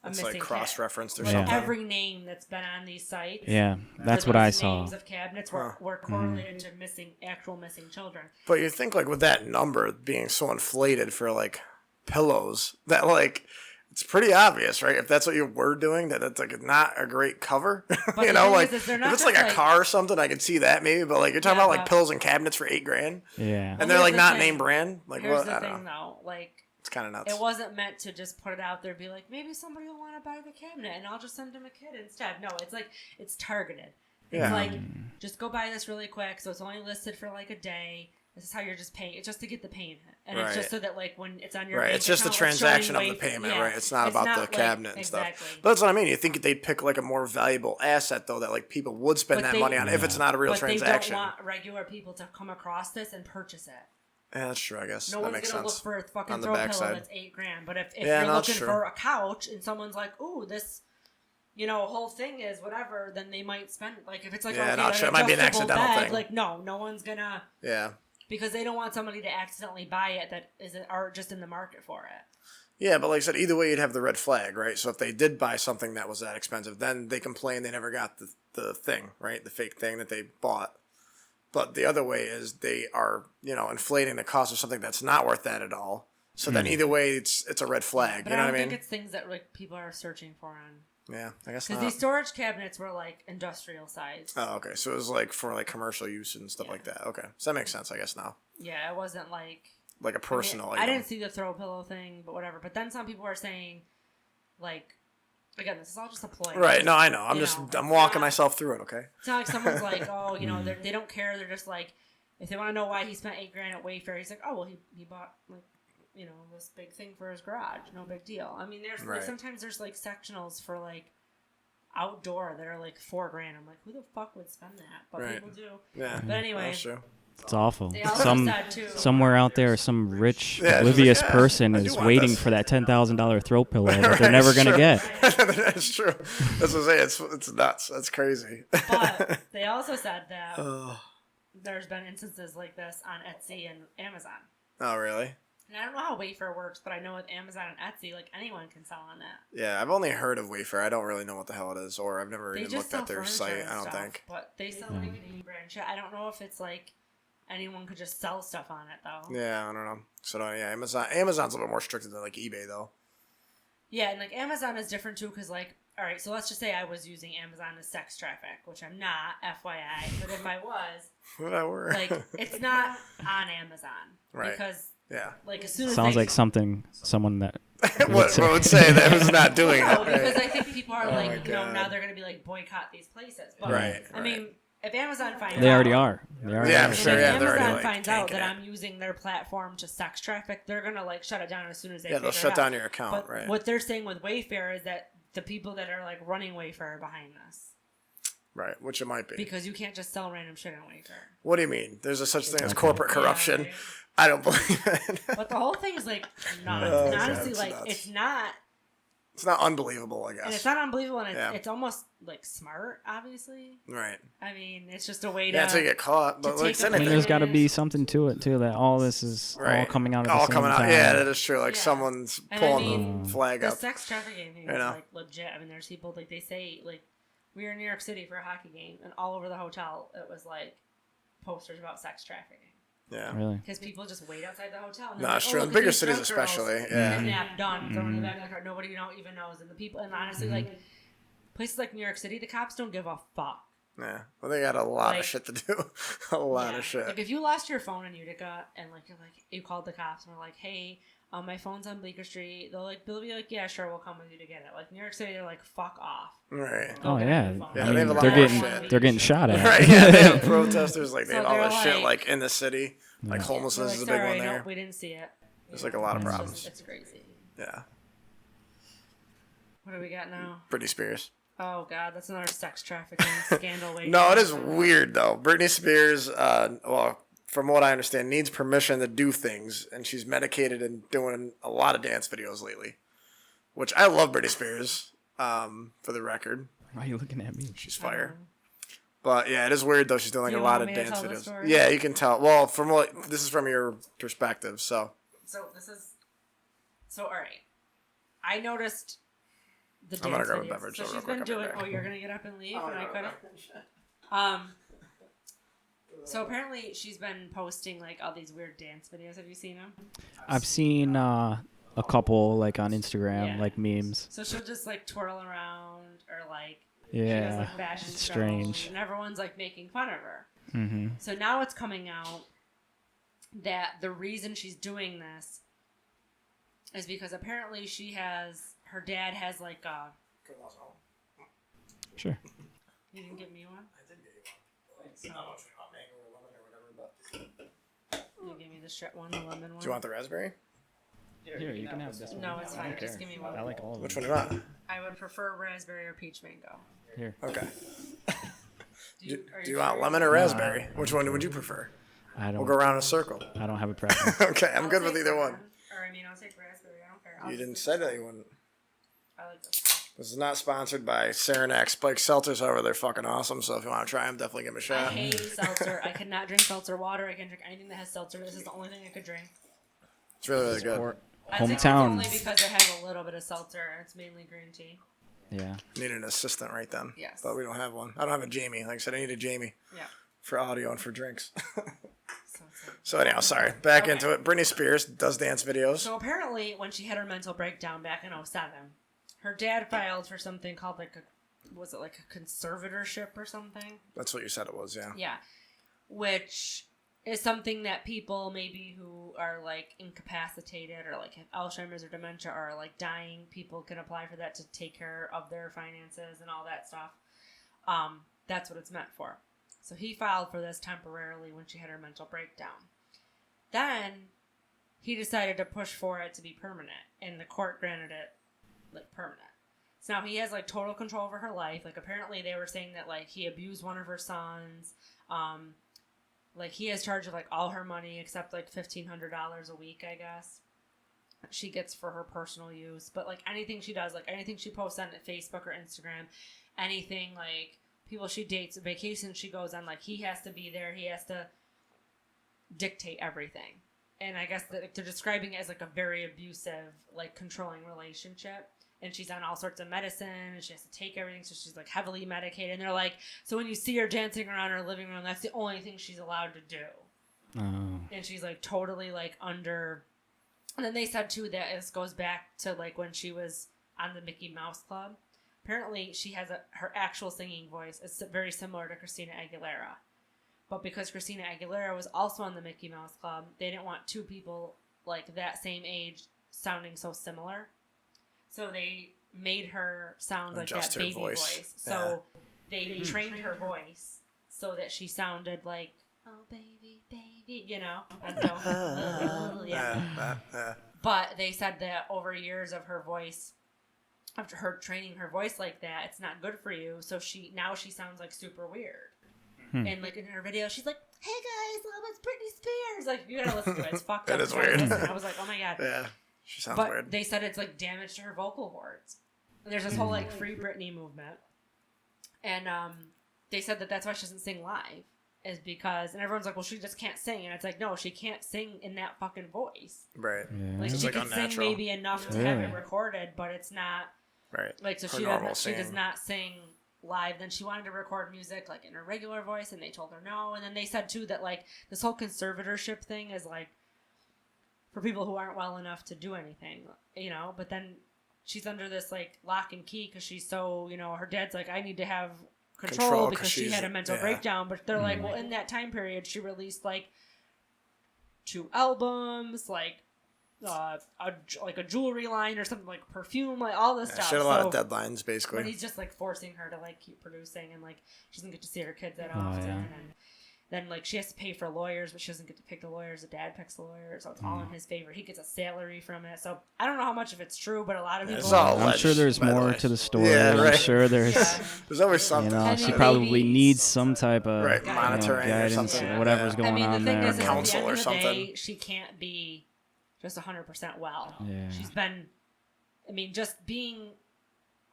a missing like cross-referenced or like something. Every name that's been on these sites. Yeah, that's what I saw. Names of cabinets were correlated to actual missing children. But you think like with that number being so inflated for like pillows that like it's pretty obvious, right? If that's what you were doing, that's like not a great cover. But like if it's like a car or something, I could see that maybe. But like you're talking about like pillows and cabinets for $8,000. Yeah, and they're like not name brand. Like here's what? the I thing, don't know. though, like it's kind of nuts. It wasn't meant to just put it out there, and be like maybe somebody will want to buy the cabinet, and I'll just send them a kid instead. No, it's like it's targeted. It's like just go buy this really quick. So it's only listed for like a day. This is how you're just paying. It's just to get the payment. And Right. it's just so that, like, when it's on your Right, bank it's just the account, transaction of showing the payment, yeah. right? It's not about the cabinet and stuff. Exactly. But that's what I mean. You think they'd pick like a more valuable asset though that like people would spend that money on if it's not a real transaction. But they don't want regular people to come across this and purchase it. Yeah, that's true. I guess no that one's makes gonna sense. look for a fucking On the throw pillow backside. that's $8,000. But if you're looking for a couch and someone's like, "Ooh, this, whole thing is whatever," then they might spend like if it's like it might be an accidental bed, thing. like no one's gonna because they don't want somebody to accidentally buy it that are just in the market for it. Yeah, but like I said, either way, you'd have the red flag, right? So if they did buy something that was that expensive, then they complain they never got the thing, right? The fake thing that they bought. But the other way is they are, inflating the cost of something that's not worth that at all. So then either way, it's a red flag. But you know I what I don't mean? think it's things that like people are searching for on. Yeah, I guess not. Because these storage cabinets were like industrial size. Oh, okay. So it was like for like commercial use and stuff like that. Okay, so that makes sense, I guess now. Yeah, it wasn't like a personal. I didn't see the throw pillow thing, but whatever. But then some people are saying, like, again, this is all just a ploy. Right. No, I know. I'm walking myself through it. Okay. It's not like someone's like, oh, they don't care. They're just like, if they want to know why he spent $8,000 at Wayfair, he's like, oh, well, he bought like, this big thing for his garage. No big deal. I mean, there's like sometimes there's like sectionals for like outdoor that are like $4,000. I'm like, who the fuck would spend that? But people do. Yeah. But anyway. That's true. It's awful. Somewhere out there, some rich, oblivious person is waiting for that $10,000 throw pillow that they're never going to get. That's true. That's what I'm saying. It's nuts. That's crazy. But they also said that there's been instances like this on Etsy and Amazon. Oh, really? And I don't know how Wayfair works, but I know with Amazon and Etsy, like anyone can sell on that. Yeah, I've only heard of Wayfair. I don't really know what the hell it is, or I've never even looked at their site. I don't think. But they sell like name brand shit. I don't know if it's like anyone could just sell stuff on it though. Yeah, I don't know. So Amazon's a little more strict than like eBay though. Yeah, and like Amazon is different too, because like, all right, so let's just say I was using Amazon to sex traffic, which I'm not, FYI. But if I was, what I were, like, it's not on Amazon, right? Because like as soon as sounds like someone that would say that was not doing it. No, because I think people are like, now they're gonna be like boycott these places. But I mean, if Amazon finds out, they already are. Yeah, I'm sure. Yeah, Amazon already, finds out that I'm using their platform to sex traffic, they're gonna like shut it down as soon as they. Yeah, they'll shut down your account. But right. What they're saying with Wayfair is that the people that are like running Wayfair are behind this. Right, which it might be. Because you can't just sell random shit on Wayfair. What do you mean? There's a such thing as corporate corruption. Right. I don't believe it. But the whole thing is like nuts. And honestly, it's like nuts. it's not unbelievable, I guess. And it's not unbelievable, and it's almost like smart, obviously. Right. I mean, it's just a way to. Yeah, to get caught. But like, there's got to be something to it too. That all this is all coming out at the same time. Yeah, that is true. Like someone's pulling the flag up. The sex trafficking thing is like legit. I mean, there's people like they say like we were in New York City for a hockey game, and all over the hotel it was like posters about sex trafficking. Yeah. Really? Because people just wait outside the hotel. No, it's true. In bigger cities especially. Yeah. Kidnapped, done, thrown in the back of the car. Nobody even knows. And the people, and honestly, like, places like New York City, the cops don't give a fuck. Yeah. Well, they got a lot of shit to do. a lot of shit. Like, if you lost your phone in Utica and, like, you called the cops and were like, hey, my phone's on Bleecker Street, they'll be like, yeah, sure, we'll come with you to get it. Like, New York City, they're like, fuck off. Right. Oh, yeah. Yeah, I mean, they have a lot more shit. They're getting shot at. Right, yeah, they have protesters, like, they have all this shit, like, in the city. Like, homelessness is a big one there. No, we didn't see it. There's, like, a lot of problems. It's crazy. Yeah. What do we got now? Britney Spears. Oh, God, that's another sex trafficking scandal. No, it is weird, though. Britney Spears, from what I understand, needs permission to do things, and she's medicated and doing a lot of dance videos lately, which I love Britney Spears, for the record. Why are you looking at me? She's fire. But, yeah, it is weird, though. She's doing like a lot of dance videos. Yeah, you can tell. Well, this is from your perspective, so. So, all right. I noticed the dance I'm going to grab videos. a beverage. So she's been doing, you're going to get up and leave? Oh, and I couldn't? So apparently she's been posting like all these weird dance videos. Have you seen them? I've seen a couple like on Instagram, like memes. So she'll just like twirl around or like she does, like fashion shows, strange, and everyone's like making fun of her. Mm-hmm. So now it's coming out that the reason she's doing this is because apparently her dad has like a. Sure. You didn't give me one. I did get you one. So. How much? Mango or lemon or whatever, but. You give me the shit one, the lemon one. Do you want the raspberry? Here, you can have this one. No, it's fine. Just give me one. I like all of them. Which one do you want? I would prefer raspberry or peach mango. Here. Okay. Do Do you want lemon or raspberry? Which one would you prefer? We'll go around in a circle. I don't have a preference. Okay, I'm good with either one. Or, I'll take raspberry. I don't care. You didn't say that you wouldn't. I like this. This is not sponsored by Saranac Spike Seltzers. However, they're fucking awesome. So if you want to try them, definitely give them a shot. I hate seltzer. I cannot drink seltzer water. I can drink anything that has seltzer. This is the only thing I could drink. It's really, really good. I think it's only because it has a little bit of seltzer. It's mainly green tea. Yeah. Need an assistant right then. Yes. But we don't have one. I don't have a Jamie. Like I said, I need a Jamie. Yeah. For audio and for drinks. So So anyhow, sorry. Back into it. Britney Spears does dance videos. So apparently, when she had her mental breakdown back in 2007, her dad filed for something called was it like a conservatorship or something? That's what you said it was, yeah. Yeah. Which is something that people maybe who are like incapacitated or like have Alzheimer's or dementia or like dying, people can apply for that to take care of their finances and all that stuff. That's what it's meant for. So he filed for this temporarily when she had her mental breakdown. Then he decided to push for it to be permanent, and the court granted it like permanent. So now he has like total control over her life. Like apparently they were saying that like he abused one of her sons. Like he has charge of like all her money except like $1,500 a week, I guess. She gets for her personal use, but like anything she does, like anything she posts on Facebook or Instagram, anything like people she dates, vacations she goes on, like he has to be there. He has to dictate everything. And I guess that they're describing it as like a very abusive, like controlling relationship. And she's on all sorts of medicine and she has to take everything. So she's like heavily medicated. And they're like, so when you see her dancing around her living room, that's the only thing she's allowed to do. Oh. And she's like totally like under. And then they said too that this goes back to like when she was on the Mickey Mouse Club. Apparently she has her actual singing voice is very similar to Christina Aguilera. But because Christina Aguilera was also on the Mickey Mouse Club, they didn't want two people like that same age sounding so similar. So they made her sound like that baby voice. So they trained her voice so that she sounded like, oh, baby, baby, you know? But they said that over years of her voice, after her training her voice like that, it's not good for you. So now she sounds like super weird. And like in her video, she's like, hey guys, it's Britney Spears. Like, you gotta listen to it. It's fucked up. That is weird. I was like, oh my God. Yeah. She sounds but weird. They said it's like damage to her vocal cords. And there's this whole like Free Britney movement. And they said that that's why she doesn't sing live. Is because, and everyone's like, well, she just can't sing. And it's like, no, she can't sing in that fucking voice. Right. Yeah. Like, she can sing maybe enough to have it recorded, but it's not. Right. Like, so she does not sing live. Then she wanted to record music like in her regular voice, and they told her no. And then they said too that like this whole conservatorship thing is like for people who aren't well enough to do anything, you know. But then she's under this like lock and key because she's so, you know, her dad's like, I need to have control because she had a mental breakdown. But they're like, well, in that time period, she released like 2 albums, like a jewelry line or something, like perfume, like all this stuff. She had a lot of deadlines, basically. But he's just like forcing her to like keep producing, and like she doesn't get to see her kids that often. And then like she has to pay for lawyers, but she doesn't get to pick the lawyers. The dad picks the lawyers, so it's all in his favor. He gets a salary from it. So I don't know how much of it's true, but a lot of people. I'm sure there's more to the story. Yeah, right. I'm sure there's. There's always something. You know, she probably needs some type of monitoring guidance or whatever's going on there. Is, counsel at the end or of the something. day, she can't be just 100% well. Yeah. She's been, I mean, just being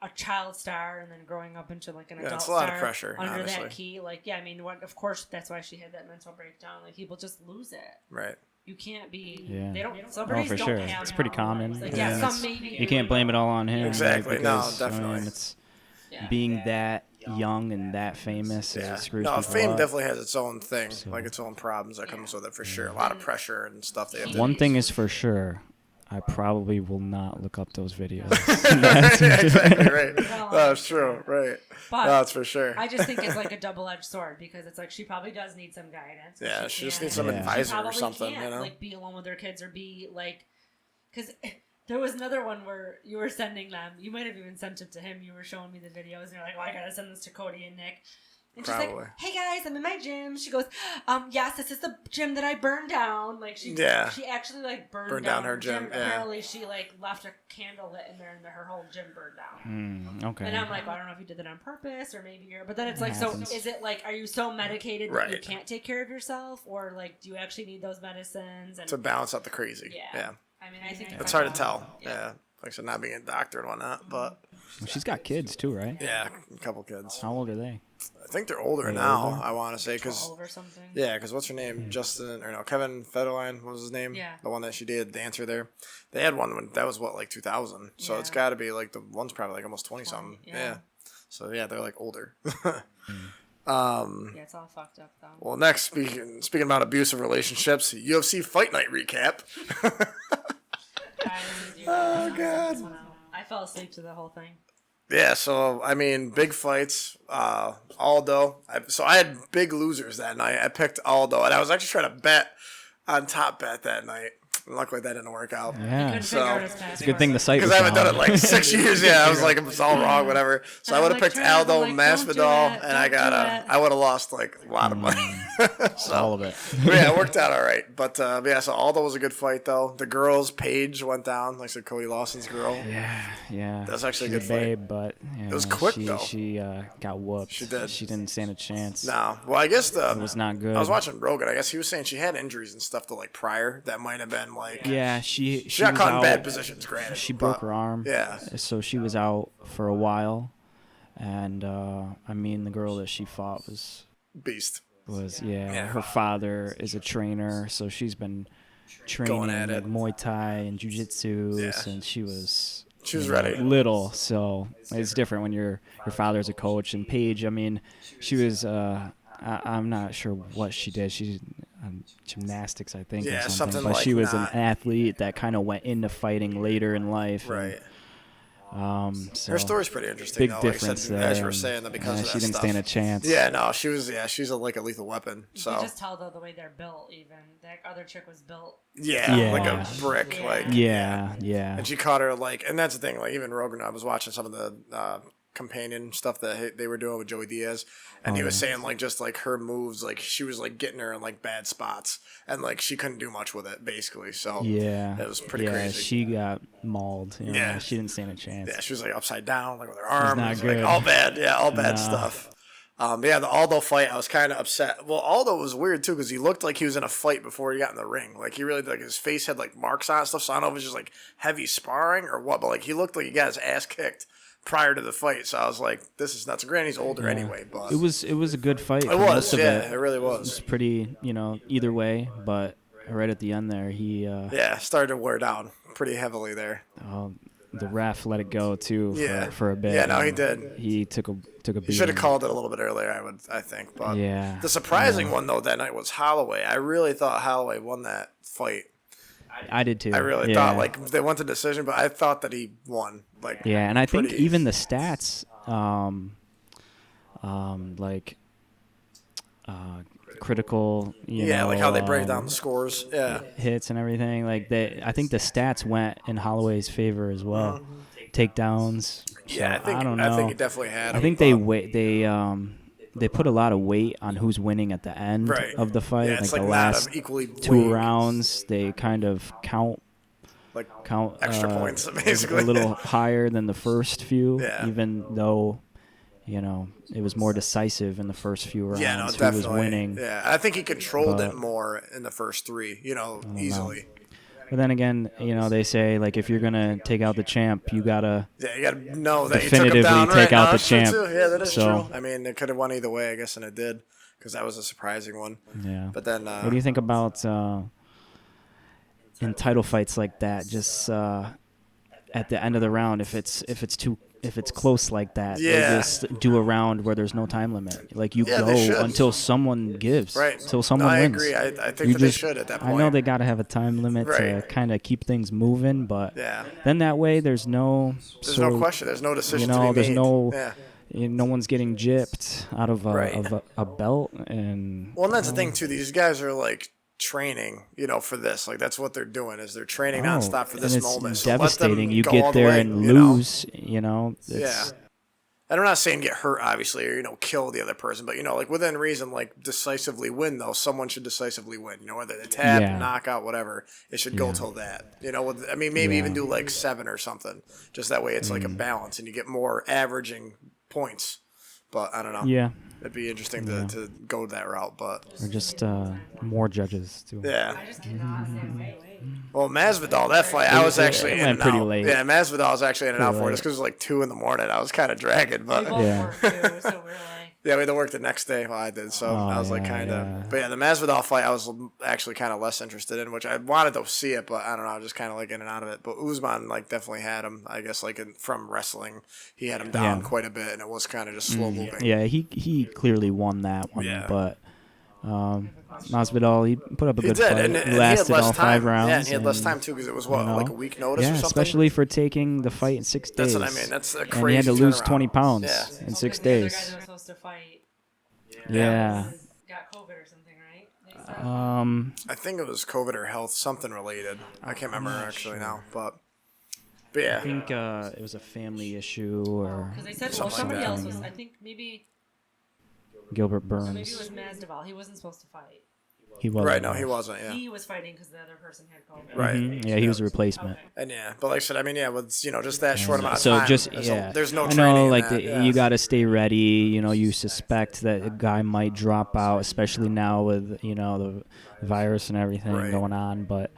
a child star and then growing up into like an adult it's a lot star of pressure, under honestly. that key. Like, yeah, I mean, of course, that's why she had that mental breakdown. Like, people just lose it. Right. You can't be. Yeah. They don't. Oh, Celebrities for don't sure. have It's pretty common. Like, Yeah, some maybe. You can't blame it all on him. Exactly. Like, No, because, definitely. I mean, it's being that young and that famous. It screws people fame up. definitely has its own thing, like its own problems that comes with it for sure. A lot of pressure and stuff. They have to One thing is for sure. I probably will not look up those videos. exactly, right. That's true, right. But that's for sure. I just think it's like a double-edged sword because it's like she probably does need some guidance. Yeah, she just can't- needs some advisor or probably something, can't, you know? like be alone with her kids or be like, because there was another one where you were sending them. You might have even sent it to him. You were showing me the videos, and you're like, "Oh, I gotta send this to Cody and Nick." And she's like, hey guys, I'm in my gym. She goes, yes, this is the gym that I burned down. Like she actually like burned down her gym. Yeah. Apparently she like left a candle lit in there and her whole gym burned down. Okay. And I'm like, well, I don't know if you did that on purpose or maybe but then it's like, so is it like, are you so medicated that you can't take care of yourself, or like do you actually need those medicines and to balance out the crazy? Yeah. I mean, I think it's hard to tell. Yeah. Like I said, not being a doctor and whatnot, but she's got kids too, right? Yeah, a couple kids. How old are they? I think they're older now. Older? I want to say because something. Yeah, because what's her name? Kevin Federline. What was his name? Yeah, the one that she did, the dancer there. They had one when that was like 2000. So it's got to be like the one's probably like almost 20 something. Yeah. So yeah, they're like older. It's all fucked up though. Well, next speaking about abusive relationships, UFC Fight Night recap. Oh God! I fell asleep to the whole thing. Yeah, so I mean, big fights. Aldo. I had big losers that night. I picked Aldo, and I was actually trying to bet on Top Bet that night. Luckily, that didn't work out. Yeah, so it's a good thing the site because I haven't done it like 6 years. Yeah, I was like, it's all wrong, whatever. So I would have picked Aldo, Masvidal, and I would have lost like a lot of money. So, all of it. Yeah, it worked out all right. But so Aldo was a good fight though. The girls, Paige went down, like I said, Cody Lawson's girl. Yeah. That was actually She's a good fight. Babe, but it was quick though. She got whooped. She did. She didn't stand a chance. No. Well, I guess it was not good. I was watching Rogan. I guess he was saying she had injuries and stuff to like prior that might have been like. Yeah, she got caught in bad positions. Granted, she broke her arm. Yeah. So she was out for a while, and I mean the girl that she fought was beast. Her father is a trainer, so she's been training like Muay Thai and Jiu-Jitsu since she was ready. Little, so it's different when your father's a coach. And Paige, I mean, she was I'm not sure what she did. She's gymnastics, I think, or something. But like she was an athlete that kind of went into fighting later in life. Right. So her story's pretty interesting. Big difference there. As you were saying, that because of that she didn't stand a chance. Yeah, no, she was. Yeah, she's like a lethal weapon. So you can just tell though the way they're built. Even that other chick was built. Yeah. Like a brick. Yeah. Like yeah. And she caught her like, and that's the thing. Like even Rogan, I was watching some of the companion stuff that they were doing with Joey Diaz, and he was saying like just like her moves, like she was like getting her in like bad spots, and like she couldn't do much with it basically. So it was pretty crazy. She got mauled. She didn't stand a chance. Yeah, she was like upside down, like with her arms, not good. like all bad. Yeah, all bad stuff. The Aldo fight, I was kind of upset. Well, Aldo was weird too because he looked like he was in a fight before he got in the ring. Like he really like his face had like marks on it and stuff. So I don't know if it was just like heavy sparring or what, but like he looked like he got his ass kicked prior to the fight. So I was like, this is nuts. Granted, he's older anyway, but it was a good fight. It was, it really was. It was pretty, either way, but right at the end there, he started to wear down pretty heavily there. The ref let it go too for a bit. Yeah, no, he did. He took a beating. He should have called it a little bit earlier, I think. But the surprising one though that night was Holloway. I really thought Holloway won that fight. I did too. I really thought like they went to decision, but I thought that he won. Like and I think even the stats, critical, like how they break down the scores, hits and everything. Like I think the stats went in Holloway's favor as well. Takedowns. So, I don't know. I think he definitely had. I think they put a lot of weight on who's winning at the end of the fight. Yeah, it's like the last equally two rounds, they kind of count extra points, basically. A little higher than the first few, even though, it was more decisive in the first few rounds. Yeah, no, who definitely. was winning. Yeah, I think he controlled it more in the first three, easily. But then again, they say like if you're gonna take out the champ, you gotta know that definitively you took him down, take out the that's champ. True too. Yeah, that is true. I mean, it could have won either way, I guess, and it did because that was a surprising one. Yeah. But then, what do you think about in title fights like that? Just at the end of the round, if it's close like that, they just do a round where there's no time limit. Like you go until someone gives, until someone wins. I agree. I think they should at that point. I know they got to have a time limit to kind of keep things moving, but then that way there's no question. There's no decision to be made. There's no one's getting gypped out of a belt. And that's the thing too. These guys are like training, for this. Like that's what they're doing is they're training nonstop for this moment. It's devastating. So you get there and lose. It's, And I'm not saying get hurt, obviously, or, kill the other person. But, like, within reason, like, decisively win, though. Someone should decisively win. Whether they tap, knockout, whatever. It should go till that. Maybe even do, like, 7 or something. Just that way it's, like, a balance. And you get more averaging points. But, I don't know. Yeah. It'd be interesting to go that route. But or just more judges, too. Yeah. I just cannot stand wait. Well, Masvidal, that fight, I was actually in and pretty out. late. Yeah, Masvidal was actually in and out for it. late. Just because it was like 2 a.m. I was kind of dragging, but We both work too, so we're like. Yeah, we had to work the next day. Well, I did, so I was like kind of. Yeah. But yeah, the Masvidal fight, I was actually kind of less interested in, which I wanted to see it, but I don't know, I was just kind of like in and out of it. But Usman like definitely had him. I guess like from wrestling, he had him down quite a bit, and it was kind of just slow moving. Yeah, he clearly won that one, but. Masvidal, he put up a good fight. And he lasted all 5 rounds. Yeah, and he had less time too because it was like a week notice or something. Especially for taking the fight in 6 days. That's what I mean. That's a crazy. And he had to lose turnaround. 20 pounds in 6 days. The other guy that was supposed to fight. Yeah. Got COVID or something, right? I think it was COVID or health, something related. I can't remember actually now, but yeah. I think it was a family issue or. Because they said somebody else was. I think maybe. Gilbert Burns. Maybe it was Masvidal. He wasn't supposed to fight. He wasn't. Right, no, he wasn't, yeah. He was fighting because the other person had COVID. Right. Mm-hmm. Yeah, he was a replacement. Okay. And but like I said, I mean, with just that short amount of so time. There's no I training know, in like that, you got to stay ready. You suspect that a guy might drop out, especially now with the virus and everything going on. But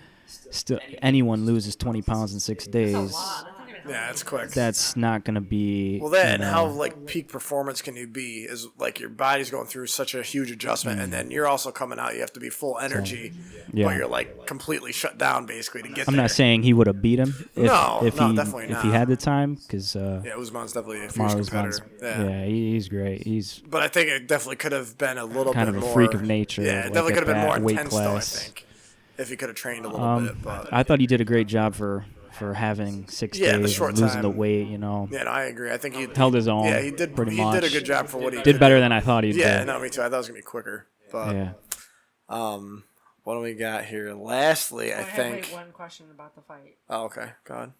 still, anyone loses 20 pounds in 6 days. That's a lot. Yeah, it's quick. That's not going to be. Well, that and how like peak performance can you be is like your body's going through such a huge adjustment, and then you're also coming out. You have to be full energy, but you're like completely shut down basically to get. I'm not saying he would have beat him. If he, definitely not. If he had the time, because Usman's definitely a fierce competitor. Yeah, he's great. But I think it definitely could have been a little kind bit of more a freak of nature. Yeah, it definitely could have been more intense though. I think if he could have trained a little bit. But I thought he did a great job for having 6 days the short and losing time. the weight, Yeah, no, I agree. I think he held his own. Yeah, he did pretty he much. did a good job for what he did better than I thought he'd do. Yeah, no, me too. I thought it was gonna be quicker. But yeah. What do we got here? Lastly, I think one question about the fight. Oh, okay. Go ahead.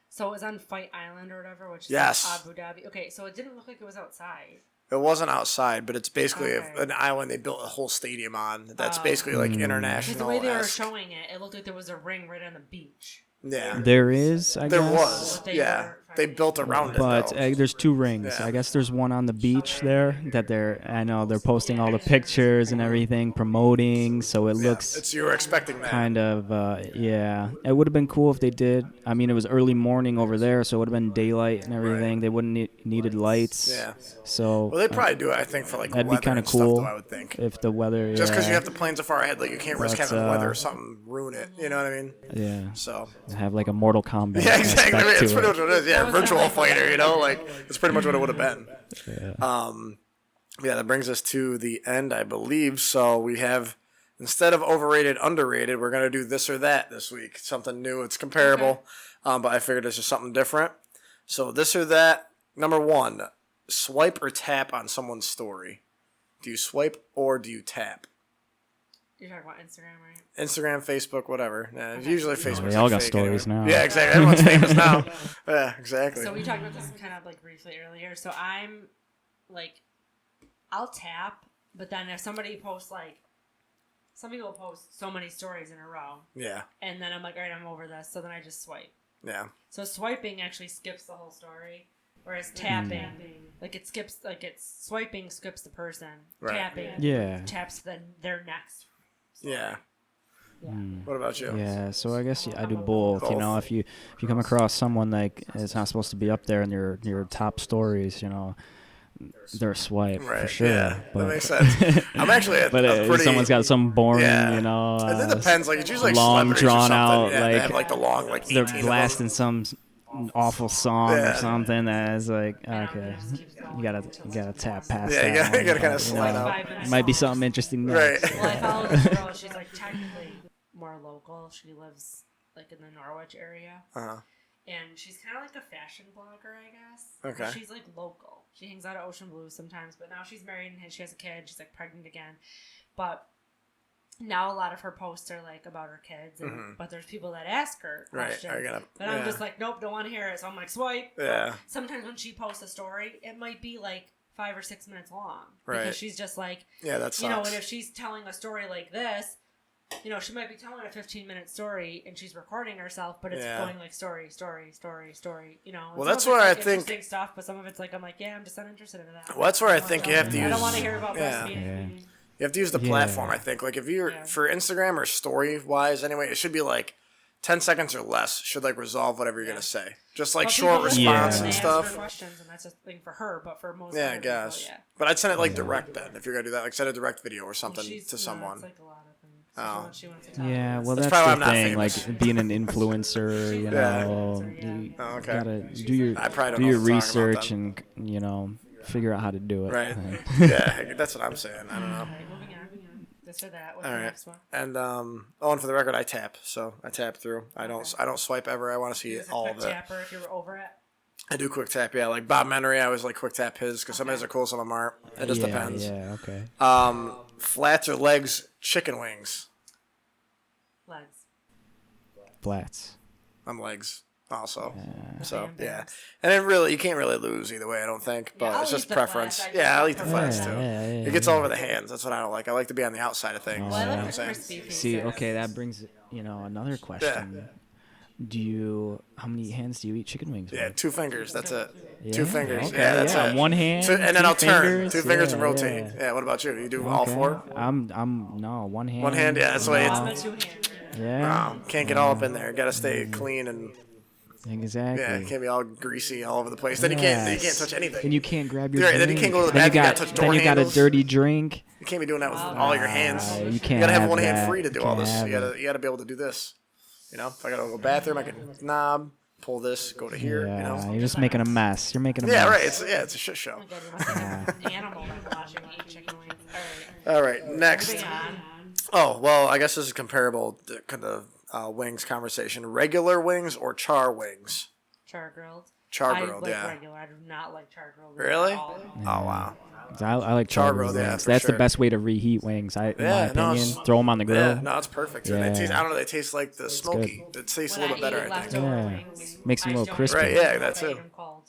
So it was on Fight Island or whatever, which is Abu Dhabi. Okay, so it didn't look like it was outside. It wasn't outside, but it's basically an island they built a whole stadium on. That's basically like international. Because the way they were showing it, it looked like there was a ring right on the beach. Yeah, there is. I there guess. was. Yeah, they built around it. But there's 2 rings. Yeah. I guess there's one on the beach there that I know they're posting all the pictures and everything, promoting. So it looks. You were expecting that. Kind of. Yeah, it would have been cool if they did. I mean, it was early morning over there, so it would have been daylight and everything. Right. They wouldn't needed lights. Yeah. So. Well, they'd probably do it. I think for like that'd weather be kind of and cool. Stuff, though, I would think. If the weather. Just because you have the planes so far ahead, like you can't risk having weather or something ruin it. You know what I mean? Yeah. So. Have like a Mortal Kombat. Yeah, exactly. Aspect It's to pretty much what it is. Yeah, virtual fighter. Like it's pretty much what it would have been. Yeah. That brings us to the end, I believe. So we have, instead of overrated, underrated, we're gonna do this or that this week. Something new. It's comparable, but I figured it's just something different. So this or that. Number 1, swipe or tap on someone's story. Do you swipe or do you tap? You're talking about Instagram, right? Instagram, Facebook, whatever. Yeah, usually Facebook. They all got stories now. Yeah, exactly. Everyone's famous now. Yeah, exactly. So we talked about this kind of like briefly earlier. So I'm like, I'll tap, but then if somebody posts like, some people post so many stories in a row. Yeah. And then I'm like, all right, I'm over this. So then I just swipe. Yeah. So swiping actually skips the whole story, whereas tapping, like it skips, like it's swiping skips the person. Right. Tapping, taps their next. Story. Yeah. What about you? Yeah, so I guess I do both. If you come across someone like it's not supposed to be up there in your top stories, they're a swipe for sure. Yeah, but, that makes sense. I'm actually if someone's got some boring, and it depends. Like it's usually long like drawn out, yeah, they have like the long like they're blasting some awful song or something that is like okay, you gotta tap past that. Yeah, you gotta kind of slide out. Might be something interesting. Right. Well, I follow this girl. She's like technically more local. She lives like in the Norwich area. And she's kind of like a fashion blogger, I guess. Okay. But she's like local. She hangs out at Ocean Blue sometimes, but now she's married and she has a kid. She's like pregnant again. But now a lot of her posts are like about her kids, but there's people that ask her questions. Right. But I'm just like, nope, don't want to hear it. So I'm like, swipe. Yeah. Sometimes when she posts a story, it might be like 5 or 6 minutes long. Right. Because she's just like, that's you know, and if she's telling a story like this, you know, she might be telling a 15-minute story and she's recording herself, but it's going like story, you know. Well, that's where I think interesting stuff, but some of it's like I'm like, yeah, I'm just uninterested in that. Well, that's where I think you have to use. I don't want to hear about breastfeeding. Yeah. You have to use the platform, I think. Like, if you're, for Instagram or story-wise anyway, it should be, like, 10 seconds or less should, like, resolve whatever you're going to say. Just, like, short response and stuff. For questions, and that's a thing for her, but for most I guess. People, But I'd send it, like, direct then, if you're going to do that. Like, send a direct video or something to someone. Like a lot of things. Yeah, well, that's the thing. Like, being an influencer, you know, you gotta do your research and, you know, figure out how to do it. Right. Yeah, that's what I'm saying. I don't know. Moving on. This or that. What's all the right. next one? And and for the record, I tap. So I tap through. I don't swipe ever. I want to see all of it. Tapper if you're over it. I do quick tap. Yeah, like Bob Menery, I always like quick tap his because some of his are cool, some of them aren't. It just depends. Yeah. Okay. Flats or legs, chicken wings. Legs. Flats. I'm legs. Also, so yeah, and then really you can't really lose either way. I don't think, but it's just preference. I'll eat the flats too. It gets all over the hands. That's what I don't like. I like to be on the outside of things. Well, you know I what like I'm crispy pieces. See, okay, that brings another question. How many hands do you eat chicken wings with? Yeah, 2 fingers. That's it. Yeah, 2 fingers. Okay, That's it. One hand, and then I'll turn. fingers, 2 fingers and rotate. Yeah. What about you? You do all 4? I'm no one hand. 1 hand. Yeah, that's the way I'm a it's. 2-hand. Yeah. Can't get all up in there. Got to stay clean and. Exactly. Yeah, it can't be all greasy all over the place. Then you can't touch anything. And you can't grab your drink. Then you can't go to the bathroom. You gotta touch door handles. Then you got a dirty drink. You can't be doing that with all your hands. You can't. You gotta have one that. hand free to do all this. You it. gotta be able to do this. You know, if I gotta go to the bathroom, I can knob, pull this, go to here. Yeah, you know, you're just making a mess. You're making a mess. Yeah, right. It's a shit show. Oh my God, you must have an animal that's watching me eat chicken wings. All right, next. Moving on. Oh well, I guess this is comparable to the wings conversation. Regular wings or char wings? Char grilled. Char grilled, I like yeah. regular. I do not like char grilled. Really? At all. Oh wow. I like char grilled yeah, wings. for That's sure. the best way to reheat wings. In my opinion, throw them on the grill. Yeah, no, it's perfect. Yeah. They taste, I don't know. They taste like the smoky. It tastes a little bit better, I think. Leftover Yeah. wings, Makes them a I little don't crispy. Right, yeah, that's eat it. them cold.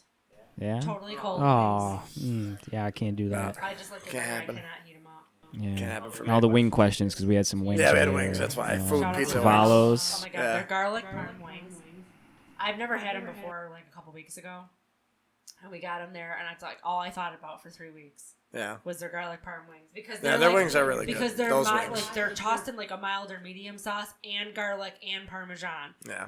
Yeah. Totally cold Oh, wings. yeah. I can't do that. I just like the Can't I happen. cannot heat them up. Yeah. Can't happen for me. All the wing questions because we had some wings. Yeah, we had earlier, wings. That's why. you know. Food, Shout out pizza, to wings. Valos. Oh my God, Yeah. they're garlic parm wings. I've never had them before, like a couple weeks ago. And we got them there, and it's like all I thought about for 3 weeks Yeah. was their garlic parm wings because Yeah, their wings are really good. because they're Those like wings. they're tossed in like a mild or medium sauce and garlic and parmesan. Yeah.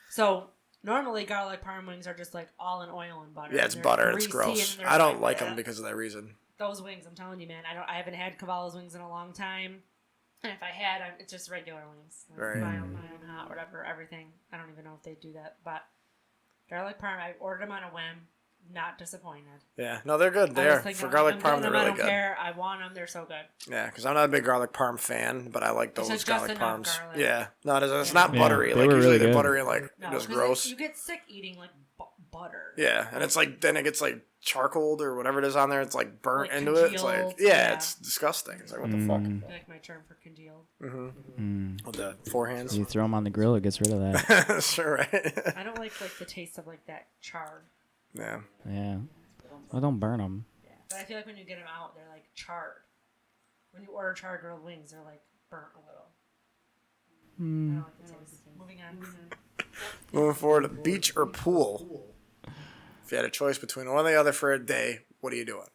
So normally garlic parm wings are just like all in oil and butter. Yeah, it's and butter. greasy It's gross. and they're I don't like that. them because of that reason. Those wings, I'm telling you, man. I haven't had Cavallo's wings in a long time. And if I had, it's just regular wings. Like Right. my own hot, whatever, everything. I don't even know if they do that. But garlic parm, I ordered them on a whim. Not disappointed. Yeah. No, they're good. They I was are. thinking, For garlic I'm parm, getting they're them, really I don't good. care. I want them. They're so good. Yeah, because I'm not a big garlic parm fan, but I like It's those just garlic enough parms. garlic. Yeah. No, it's not Yeah, buttery. they Like were usually really they're good. buttery and like No, just 'cause gross. You get sick eating like butter. Yeah, and it's like then it gets like charcoaled or whatever it is on there. It's like burnt Like into it. It's congealed, like yeah. it's disgusting. It's like what the fuck. I like my term for congealed. With the 4 hands. You throw them on the grill, it gets rid of that. Sure, right? I don't like the taste of like that charred. Yeah. Yeah. Well, don't burn them. Yeah. But I feel like when you get them out, they're like charred. When you order charred grilled wings, they're like burnt a little. I don't like the taste. Moving on. Moving forward, beach or pool? If you had a choice between one or the other for a day, what are you doing?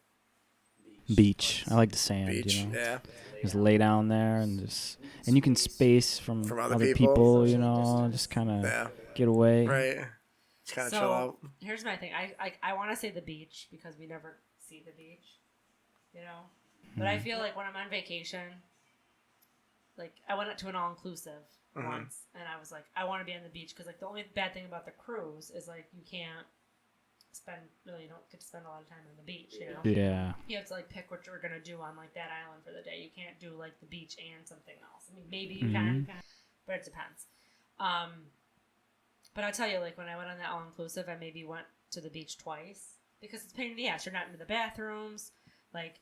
Beach. I like the sand. Beach, You know? yeah. Just lay down there and you can space from other other people. people. You know, just kind of Yeah. get away. Right. Just kind of chill out. Here's my thing. I want to say the beach because we never see the beach, you know. But I feel like when I'm on vacation, like I went to an all-inclusive once, and I was like, I want to be on the beach because like the only bad thing about the cruise is like you can't you don't get to spend a lot of time on the beach, you know. Yeah. You have to like pick what you're gonna do on like that island for the day. You can't do like the beach and something else. I mean, maybe you can, but it depends. But I'll tell you, like when I went on that all inclusive, I maybe went to the beach twice because it's a pain in the ass. You're not into the bathrooms, like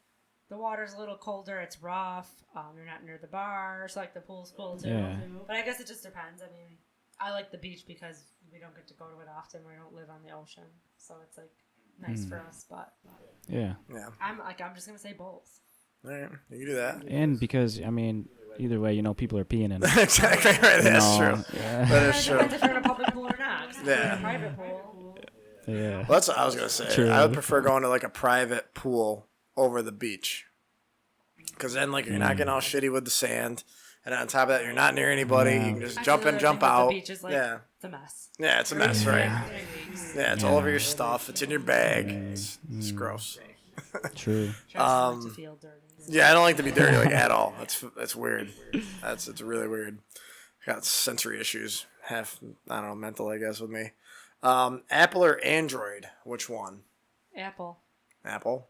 the water's a little colder, it's rough, you're not near the bar, so like the pool's cool too. Yeah. But I guess it just depends. I mean, I like the beach because we don't get to go to it often. We don't live on the ocean, so it's like nice for us. But Yeah. I'm just gonna say both. All right, you can do that. And because I mean, either way, people are peeing in it. Exactly right. That's true. Yeah. That is true. Depends if you're in a public pool or not. 'Cause if you're in Yeah. a private pool. Yeah. Well, that's what I was gonna say. True. I would prefer going to like a private pool over the beach, because then like you're not getting all shitty with the sand, and on top of that, you're not near anybody. You can just jump in, jump out. The beach is like, yeah, it's a mess. yeah, it's a mess, right? Yeah, it's all over your Yeah. stuff. It's in your bag. It's gross. True. Just to feel dirty. Yeah, I don't like to be dirty like at all. That's weird. It's really weird. I got sensory issues. I don't know, mental I guess with me. Apple or Android? Which one? Apple. Apple.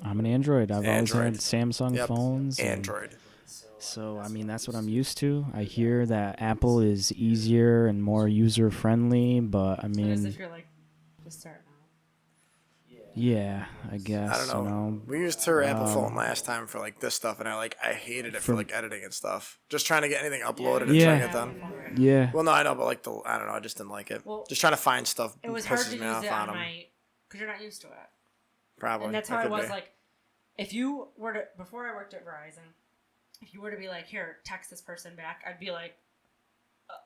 I'm an Android. I've always Android. had Samsung phones. and Android. So I mean, that's what I'm used to. I hear that Apple is easier and more user friendly, but I As mean, if you're like just starting out. yeah, I guess. I don't know. We used her Apple phone last time for like this stuff, and I hated it for like editing and stuff. Just trying to get anything uploaded and trying to get done. Yeah. Well, no, I know, but like I don't know, I just didn't like it. Well, just trying to find stuff. It was hard pisses to use me off it on them. my because you're not used to it. Probably. And that's That how I could was be. like, if you were to before I worked at Verizon, if you were to be like, here, text this person back, I'd be like,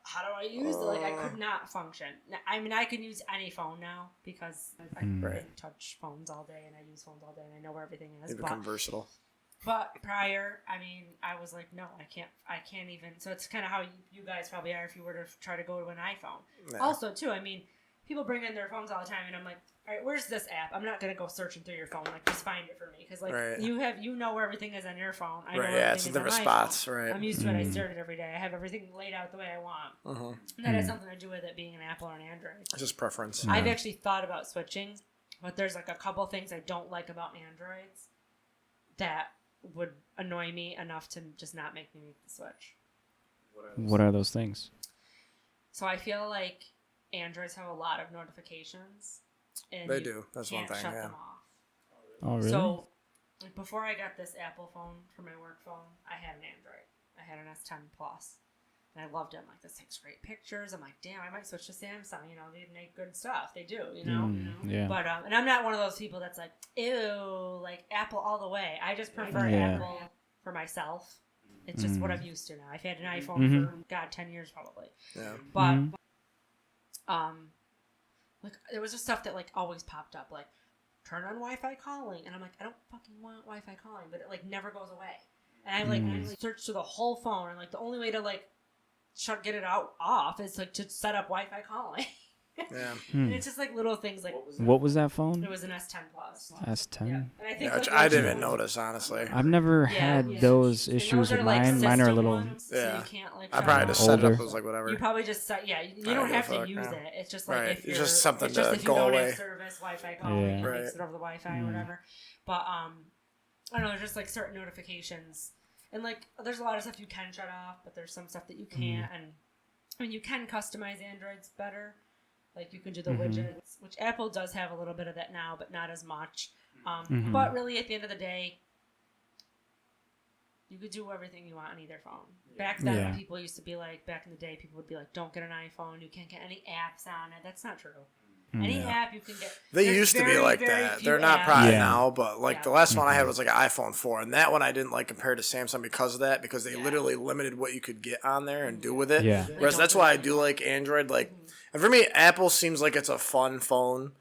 how do I use it? Like I could not function. I mean, I can use any phone now because I touch phones all day and I use phones all day and I know where everything is. You become versatile. But prior, I mean, I was like, no, I can't even. So it's kind of how you guys probably are if you were to try to go to an iPhone. Yeah. Also, too, I mean, people bring in their phones all the time, and I'm like, all right, where's this app? I'm not gonna go searching through your phone. Like, just find it for me, because like you know where everything is on your phone. I know Right, where yeah, it's everything in is on different my spots, phone. right. I'm used to it. I stare at it every day. I have everything laid out the way I want. And that has something to do with it being an Apple or an Android. It's just preference. I've actually thought about switching, but there's like a couple things I don't like about Androids that would annoy me enough to just not make me make the switch. What are those things? So I feel like Androids have a lot of notifications. And They you do. That's one can't thing, shut yeah. them off. Oh, really? So like, before I got this Apple phone for my work phone, I had an Android. I had an S10 Plus. And I loved it. I'm like, this takes great pictures. I'm like, damn, I might switch to Samsung. You know, they make good stuff. They do, you know? Yeah. But, and I'm not one of those people that's like, ew, like Apple all the way. I just prefer Yeah. Apple for myself. It's just what I'm used to now. I've had an iPhone for, God, 10 years probably. Yeah. But, like, there was just stuff that, like, always popped up. Like, turn on Wi-Fi calling. And I'm like, I don't fucking want Wi-Fi calling. But it, like, never goes away. And I, like, searched through the whole phone. And, like, the only way to, like, get it off is, like, to set up Wi-Fi calling. Yeah. And it's just, like, little things like... What was that phone? It was an S10 Plus. S10? Yeah. And I think Yeah, which like, I didn't even notice, honestly. I've never had those And issues those are, with like, mine. Mine are a system little... ones, so Yeah. you can't, like, I shut probably them just off. set it Older. up as like whatever. You probably just set, you I don't give have a to fuck, use yeah. it. It's just like Right. if It's you're just something it's just to if you go don't away. have service, Wi-Fi calling, Yeah. it Right. makes it over the Wi-Fi or whatever. But I don't know. There's just like certain notifications, and like there's a lot of stuff you can shut off, but there's some stuff that you can't. And I mean, you can customize Androids better. Like you can do the widgets, which Apple does have a little bit of that now, but not as much. But really, at the end of the day, you could do everything you want on either phone. Back then, when people used to be like, back in the day, people would be like, don't get an iPhone. You can't get any apps on it. That's not true. Any app you can get. They There's used to be very, like very that. few They're not apps. probably Yeah. now, but like the last one I had was like an iPhone 4, and that one I didn't like compared to Samsung because of that, because they literally limited what you could get on there and do with it. Yeah. Whereas that's why I do like Android. Like, and for me, Apple seems like it's a fun phone.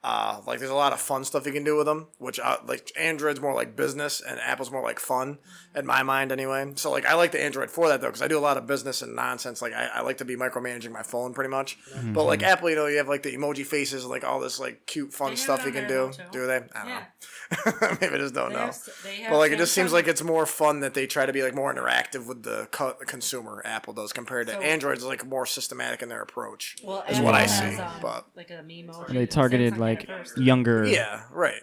Like there's a lot of fun stuff you can do with them, which like Android's more like business and Apple's more like fun in my mind anyway. So like I like the Android for that though, because I do a lot of business and nonsense. Like I like to be micromanaging my phone pretty much. But like Apple, you know, you have like the emoji faces and like all this like cute fun They have stuff it you on can there, do. though, too. Do they? I don't know. Maybe I just don't They know. have But like it just seems Samsung. like it's more fun that they try to be like more interactive with the consumer. Apple does compared to So- Android's like more systematic in their approach. Well, is Apple what I has, see. But like a Memo. They targeted like younger yeah, right.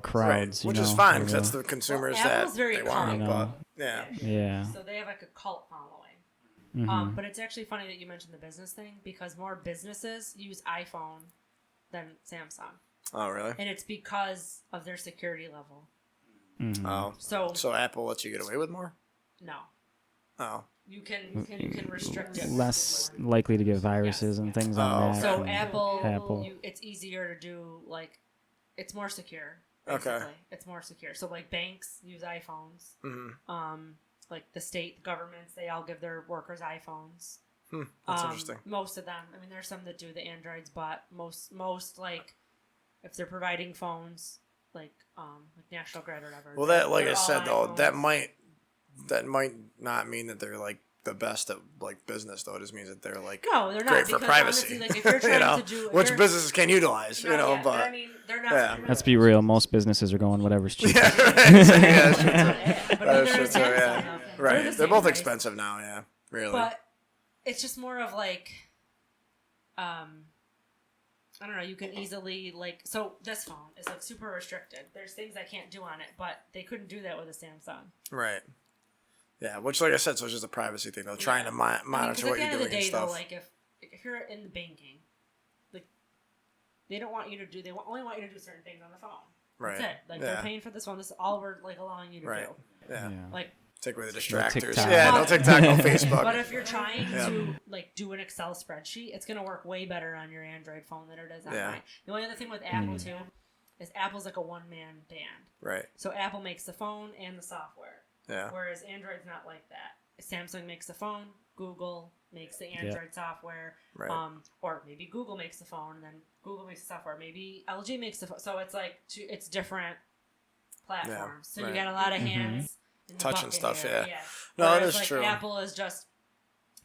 crowds, which you know, is fine because or that's the consumers Well, that Apple's very they want. cult. But yeah, yeah. So they have like a cult following. But it's actually funny that you mentioned the business thing because more businesses use iPhone than Samsung. oh really? And it's because of their security level. Mm-hmm. Oh, so Apple lets you get away with more? No. Oh. You can restrict it. Less likely to get viruses and things on that. So Apple. It's easier to do, like, it's more secure. Basically. Okay. It's more secure. So, like, banks use iPhones. Mm-hmm. Like the state governments, they all give their workers iPhones. That's interesting. Most of them. I mean, there's some that do the Androids, but most like, if they're providing phones, like National Grid or whatever. Well, that, like I said, though, that might not mean that they're like the best at like business, though. It just means that they're like they're great for privacy. Honestly, like, if you're trying to do which businesses can utilize, but I mean, they're not. Yeah. Let's be real. Most businesses are going whatever's cheap. That's true. Yeah, right. They're both expensive now. Yeah, really. But it's just more of like, I don't know. You can easily like. So this phone is like super restricted. There's things I can't do on it, but they couldn't do that with a Samsung. Right. Yeah, which, like I said, so it's just a privacy thing. They're trying to monitor what you're doing and stuff. Though, like if you're in the banking, like they don't want you to do. They only want you to do certain things on the phone. Right. That's it. Like they're paying for this phone. This is all we're like allowing you to do. Yeah. Like take away the distractors. No no TikTok, no Facebook. But if you're trying to like do an Excel spreadsheet, it's gonna work way better on your Android phone than it is on mine. The only other thing with Apple too is Apple's like a one-man band. Right. So Apple makes the phone and the software. Yeah. Whereas Android's not like that. Samsung makes the phone, Google makes the Android software, or maybe Google makes the phone, and then Google makes the software. Maybe LG makes the phone. So it's like it's different platforms. So you got a lot of hands in the touching stuff. Yeah. No, whereas, that is like, true. Apple is just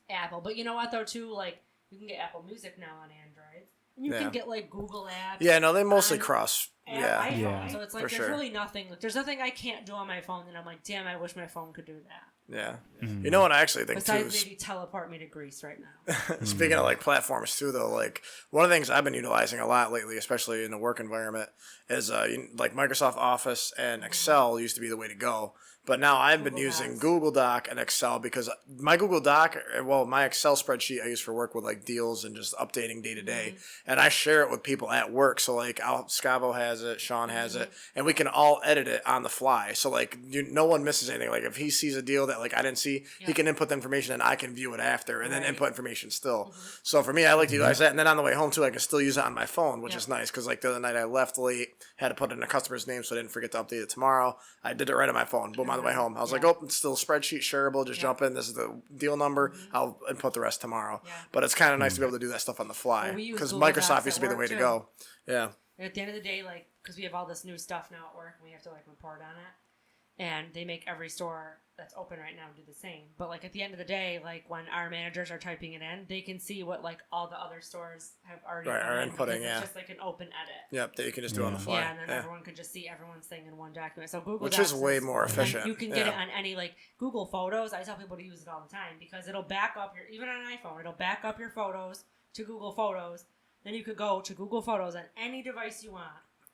Apple, but you know what though too? Like you can get Apple Music now on Android. And you can get like Google apps. Yeah, no, they mostly cross. iPhone. So it's like there's really nothing. Like, there's nothing I can't do on my phone that I'm like, damn, I wish my phone could do that. Yeah. You know what I actually think Besides too? Besides maybe teleport me to Greece right now. Speaking of like platforms too, though, like one of the things I've been utilizing a lot lately, especially in the work environment, is like Microsoft Office and Excel used to be the way to go. But now I've been using Google Doc and Excel because my Google Doc, my Excel spreadsheet I use for work with like deals and just updating day to day. And I share it with people at work. So like Scavo has it, Sean has it, and we can all edit it on the fly. So like no one misses anything. Like if he sees a deal that like I didn't see, he can input the information and I can view it after and then input information still. So for me, I like to utilize that. And then on the way home too, I can still use it on my phone, which is nice because like the other night I left late, had to put in a customer's name so I didn't forget to update it tomorrow. I did it right on my phone. Boom, on the way home. I was like, oh, it's still a spreadsheet, shareable. Just jump in. This is the deal number. I'll input the rest tomorrow. But it's kind of nice to be able to do that stuff on the fly because Microsoft used to be the way to go. Yeah. And at the end of the day, like, because we have all this new stuff now at work, and we have to like report on it, and they make every store that's open right now do the same. But like at the end of the day, like when our managers are typing it in, they can see what like all the other stores have already are inputting. It's just like an open edit. Yep, that you can just do on the fly. Yeah, and then everyone can just see everyone's thing in one document. So Google which Docs is way more efficient. You can get it on any like Google Photos. I tell people to use it all the time because it'll back up your even on an iPhone. It'll back up your photos to Google Photos. Then you could go to Google Photos on any device you want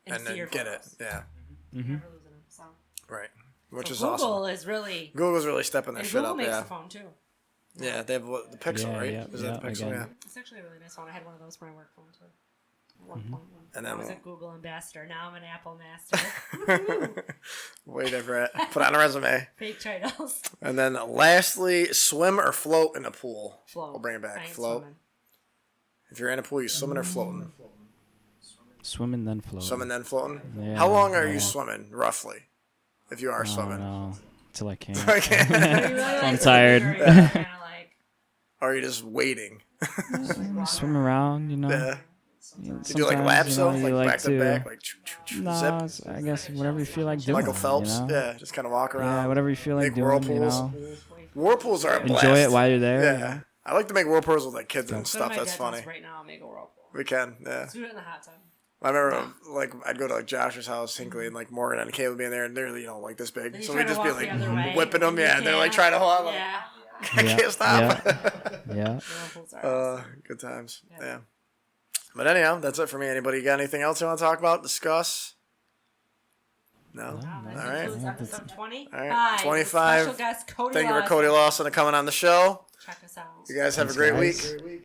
and see your photos. Get it. Yeah. Never losing them. So. Right. Which is Google awesome. Google's really stepping their shit Google up. makes the phone too. Yeah, they have the Pixel, right? Yeah, is that the Pixel? Yeah. It's actually a really nice phone. I had one of those for my work phone too. 1.1. And then I was a Google ambassador. Now I'm an Apple master. Way different. Put on a resume. Fake titles. And then lastly, swim or float in a pool. Float. We'll bring it back. I ain't Float. Swimming. If you're in a pool, you swimming or floating? Swimming then floating. Swimming then floating? Yeah, how long are you swimming, roughly? If you are swimming. No. Till I can't. I'm tired. Or are you just waiting? Swim around, you know. Yeah. You do like laps though, like back to back, like no, zip. I guess whatever you feel like doing. Michael Phelps, you know? Yeah, just kind of walk around. Yeah, whatever you feel like make doing. Whirlpools. You know? Whirlpools are a blast. Enjoy it while you're there. Yeah, I like to make whirlpools with like kids and stuff. That's funny. Right now, I'll make a whirlpool. We can, yeah. Let's do it in the hot tub. I remember, like, I'd go to like Josh's house, Hinkley, and like Morgan and Caleb being there, and they're like this big, so we'd just be like whipping them. Yeah, they're like trying to hold on. Like, I can't stop. Yeah. Good times. Yeah. But anyhow, that's it for me. Anybody got anything else you want to talk about, discuss? No? All right. Episode 20. All right. 25. Special guest Cody Thank you for Cody Lawson for coming on the show. Check us out. You guys have a great week.